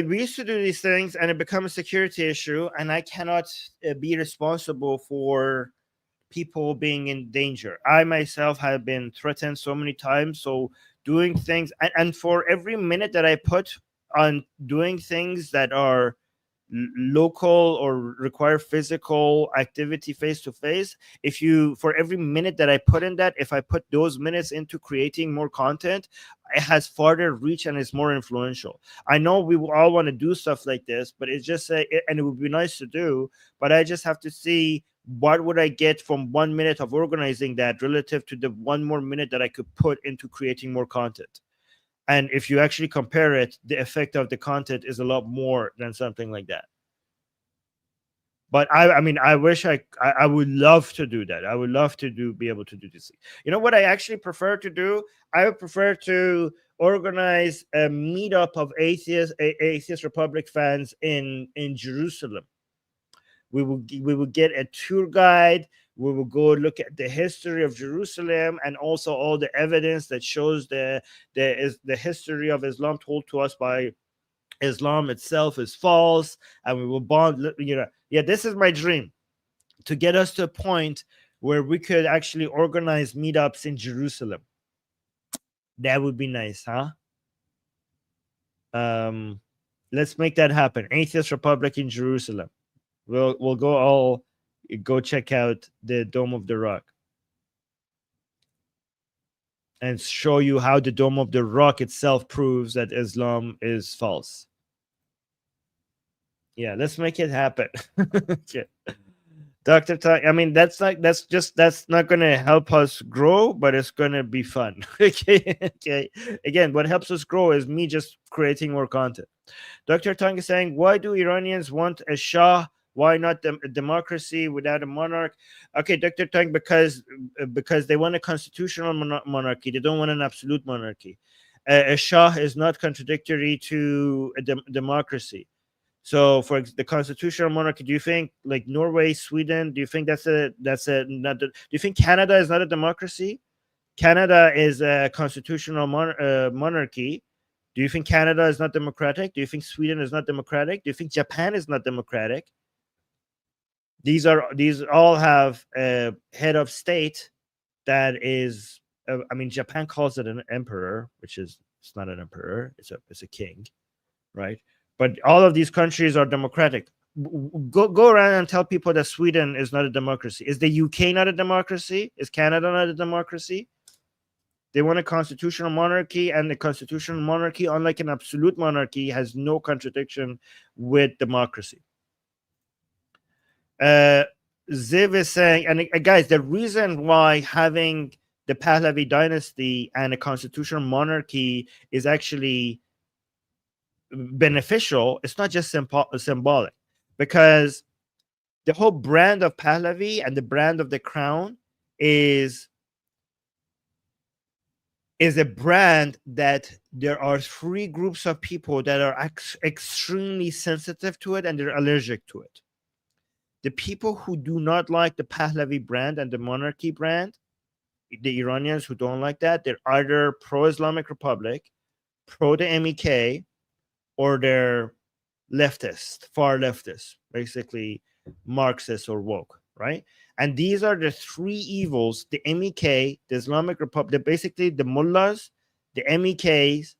we used to do these things, and it becomes a security issue, and I cannot be responsible for people being in danger. I myself have been threatened so many times. So doing things, and for every minute that I put on doing things that are local or require physical activity face to face, if you, for every minute that I put in that, if I put those minutes into creating more content, it has farther reach and is more influential. I know we all want to do stuff like this, but it's just and it would be nice to do, but I just have to see what would I get from 1 minute of organizing that relative to the one more minute that I could put into creating more content. And if you actually compare it, the effect of the content is a lot more than something like that. But I mean, I wish I would love to do that. I would love to be able to do this. You know what I actually prefer to do? I would prefer to organize a meetup of Atheist Republic fans in Jerusalem. We will get a tour guide. We will go look at the history of Jerusalem and also all the evidence that shows the history of Islam told to us by Islam itself is false, and we will bond. Yeah, this is my dream, to get us to a point where we could actually organize meetups in Jerusalem. That would be nice, huh? Let's make that happen. Atheist Republic in Jerusalem. We'll go check out the Dome of the Rock and show you how the Dome of the Rock itself proves that Islam is false. Yeah, let's make it happen. Yeah. Dr. Tang, I mean, that's not going to help us grow, but it's going to be fun. Okay. Again, what helps us grow is me just creating more content. Dr. Tang is saying, why do Iranians want a Shah? Why not a democracy without a monarch? Okay, Dr. Tang, because they want a constitutional monarchy. They don't want an absolute monarchy. A Shah is not contradictory to a democracy. So, for the constitutional monarchy, do you think like Norway, Sweden? Do you think do you think Canada is not a democracy? Canada is a constitutional monarchy. Do you think Canada is not democratic? Do you think Sweden is not democratic? Do you think Japan is not democratic? These all have a head of state that is. I mean, Japan calls it an emperor, which is it's not an emperor. It's a king, right? But all of these countries are democratic. Go around and tell people that Sweden is not a democracy. Is the UK not a democracy? Is Canada not a democracy? They want a constitutional monarchy, and the constitutional monarchy, unlike an absolute monarchy, has no contradiction with democracy. Ziv is saying, and guys, the reason why having the Pahlavi dynasty and a constitutional monarchy is actually beneficial, it's not just symbolic, because the whole brand of Pahlavi and the brand of the crown is a brand that there are three groups of people that are extremely sensitive to it and they're allergic to it. The people who do not like the Pahlavi brand and the monarchy brand, the Iranians who don't like that, they're either pro-Islamic Republic, pro the MEK, or they're leftist, far leftist, basically Marxist or woke, right? And these are the three evils: the MEK, the Islamic Republic, basically the mullahs, the MEKs,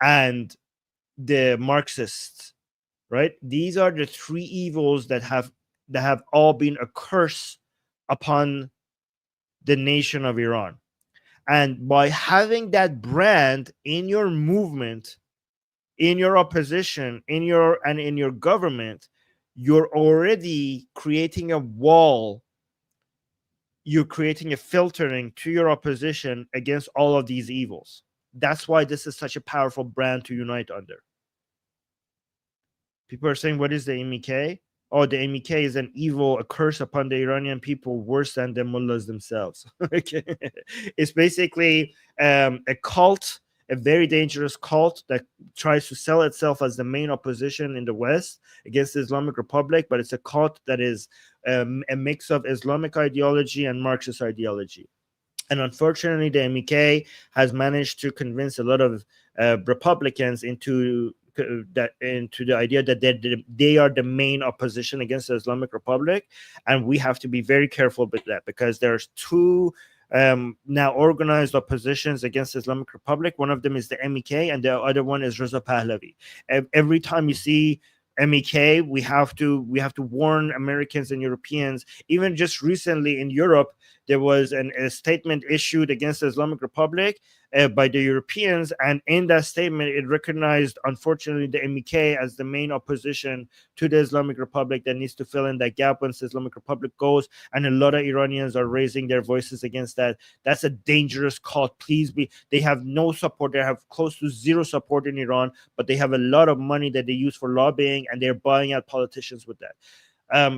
and the Marxists, right? These are the three evils that have all been a curse upon the nation of Iran. And by having that brand in your movement, in your opposition, in your government, you're already creating a wall. You're creating a filtering to your opposition against all of these evils. That's why this is such a powerful brand to unite under. People are saying, what is the MEK? Oh, the MEK is an evil, a curse upon the Iranian people, worse than the mullahs themselves. Okay. It's basically a cult, a very dangerous cult that tries to sell itself as the main opposition in the West against the Islamic Republic, but it's a cult that is a mix of Islamic ideology and Marxist ideology. And unfortunately, the MEK has managed to convince a lot of Republicans into the idea that they are the main opposition against the Islamic Republic, and we have to be very careful with that, because there's two now organized oppositions against the Islamic Republic. One of them is the MEK, and the other one is Reza Pahlavi. Every time you see MEK, we have to warn Americans and Europeans. Even just recently in Europe, there was a statement issued against the Islamic Republic by the Europeans, and in that statement, it recognized, unfortunately, the MEK as the main opposition to the Islamic Republic that needs to fill in that gap once the Islamic Republic goes. And a lot of Iranians are raising their voices against that. That's a dangerous cause. They have no support. They have close to zero support in Iran, but they have a lot of money that they use for lobbying, and they're buying out politicians with that.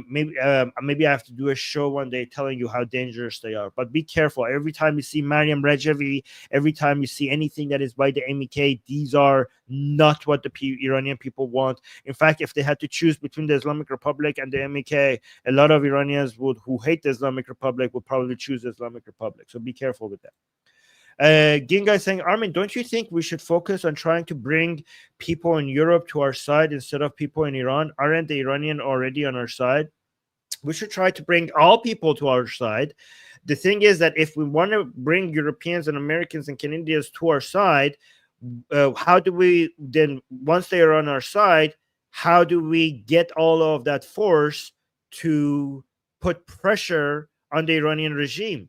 Maybe I have to do a show one day telling you how dangerous they are. But be careful. Every time you see Mariam Rajavi, every time you see anything that is by the MEK, these are not what the Iranian people want. In fact, if they had to choose between the Islamic Republic and the MEK, a lot of Iranians who hate the Islamic Republic would probably choose the Islamic Republic. So be careful with that. Ginga is saying, Armin, don't you think we should focus on trying to bring people in Europe to our side instead of people in Iran? Aren't the Iranian already on our side? We should try to bring all people to our side. The thing is that if we want to bring Europeans and Americans and Canadians to our side, how do we then, once they are on our side, how do we get all of that force to put pressure on the Iranian regime?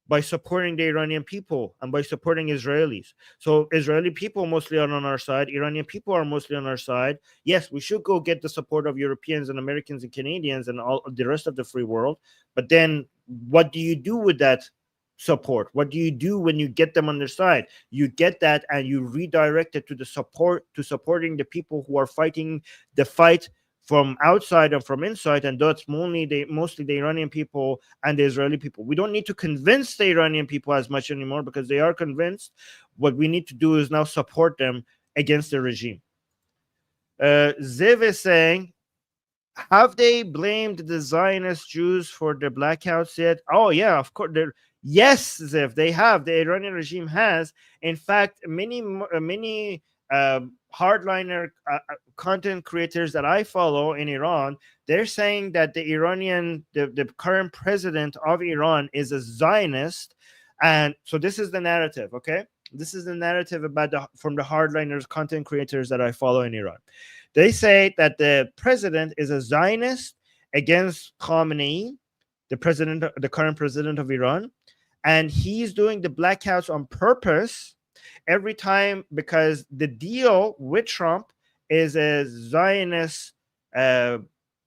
By supporting the Iranian people and by supporting Israelis. So Israeli people mostly are on our side. Iranian people are mostly on our side. Yes, we should go get the support of Europeans and Americans and Canadians and all the rest of the free world. But then what do you do with that support? What do you do when you get them on their side? You get that and you redirect it to supporting the people who are fighting the fight from outside and from inside, and that's mostly the Iranian people and the Israeli people. We don't need to convince the Iranian people as much anymore because they are convinced. What we need to do is now support them against the regime. Ziv is saying, have they blamed the Zionist Jews for the blackouts yet? Oh, yeah, of course. Yes, Ziv, they have. The Iranian regime has. In fact, many hardliner content creators that I follow in Iran, they're saying that the current president of Iran is a Zionist. And so this is the narrative, okay? This is the narrative from the hardliners content creators that I follow in Iran. They say that the president is a Zionist against Khamenei, the current president of Iran, and he's doing the blackouts on purpose every time because the deal with Trump is a Zionist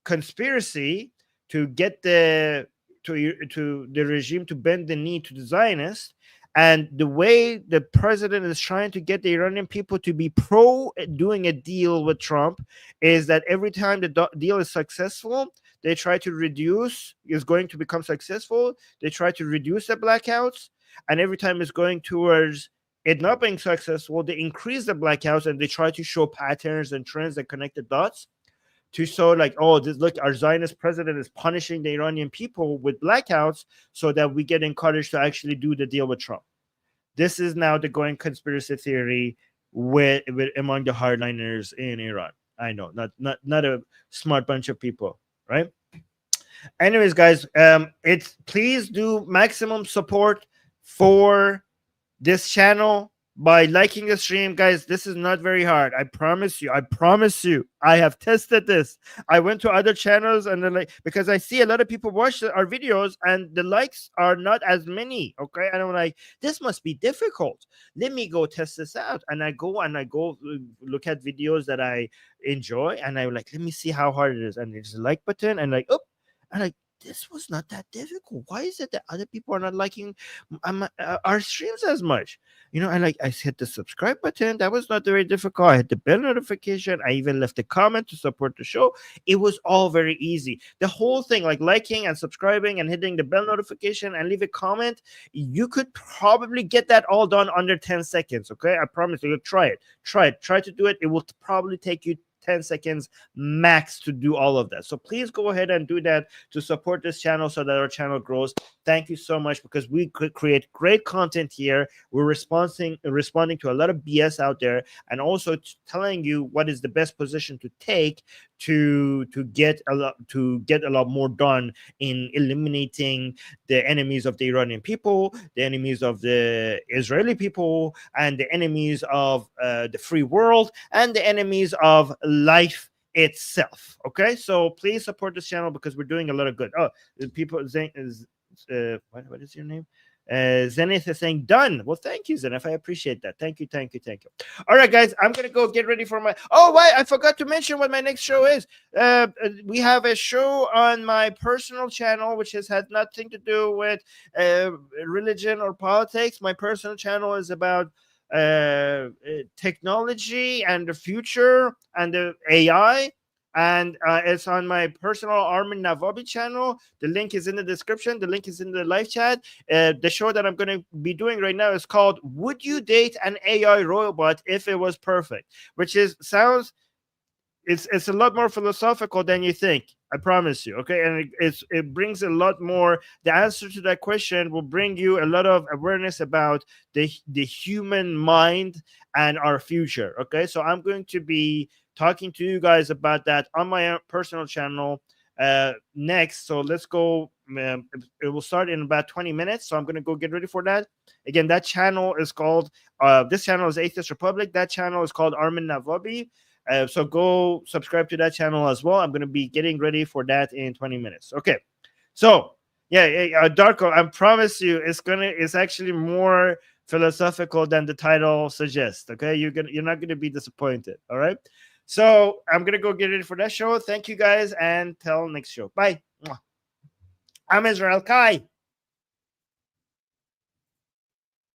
conspiracy to get the regime to bend the knee to the Zionists. And the way the president is trying to get the Iranian people to be pro doing a deal with Trump is that every time the deal is successful, they try to is going to become successful. They try to reduce the blackouts. And every time it's going towards it not being successful, they increase the blackouts and they try to show patterns and trends that connect the dots to show like, oh, look, our Zionist president is punishing the Iranian people with blackouts so that we get encouraged to actually do the deal with Trump. This is now the going conspiracy theory with among the hardliners in Iran. I know, not a smart bunch of people, right? Anyways, guys, please do maximum support for this channel by liking the stream. Guys, this is not very hard. I promise you. I have tested this. I went to other channels and they're because I see a lot of people watch our videos and the likes are not as many. Okay. And I'm like, this must be difficult. Let me go test this out. And I go look at videos that I enjoy and I'm like, let me see how hard it is. And there's a like button and like, oh, and like, this was not that difficult. Why is it that other people are not liking our streams as much? You know, I hit the subscribe button. That was not very difficult. I hit the bell notification. I even left a comment to support the show. It was all very easy. The whole thing, like liking and subscribing and hitting the bell notification and leave a comment, you could probably get that all done under 10 seconds. Okay, I promise you. Try it. Try to do it. It will probably take you 10 seconds max to do all of that. So please go ahead and do that to support this channel so that our channel grows. Thank you so much, because we could create great content here. We're responding to a lot of BS out there, and also telling you what is the best position to take to get a lot more done in eliminating the enemies of the Iranian people, the enemies of the Israeli people, and the enemies of the free world, and the enemies of life itself. Okay, so please support this channel because we're doing a lot of good. Oh, the people what is your name? Zenith is saying done. Well, thank you, Zenith. I appreciate that. Thank you. All right, guys, I'm gonna go get ready for my. Oh, wait, I forgot to mention what my next show is. We have a show on my personal channel, which has had nothing to do with religion or politics. My personal channel is about technology and the future and the AI. And it's on my personal Armin Navabi channel. The link is in the description. The link is in the live chat. The show that I'm going to be doing right now is called "Would You Date an AI Robot If It Was Perfect?" Which it's a lot more philosophical than you think. I promise you. Okay, and it brings a lot more. The answer to that question will bring you a lot of awareness about the human mind and our future. Okay, so I'm going to be talking to you guys about that on my personal channel next. So let's go. It will start in about 20 minutes. So I'm going to go get ready for that. Again, that channel is called, this channel is Atheist Republic. That channel is called Armin Navabi. So go subscribe to that channel as well. I'm going to be getting ready for that in 20 minutes. Okay. So yeah, Darko, I promise you it's actually more philosophical than the title suggests. Okay. You're not going to be disappointed. All right. So I'm going to go get ready for that show. Thank you guys, and till next show. Bye. I'm Israel Kai.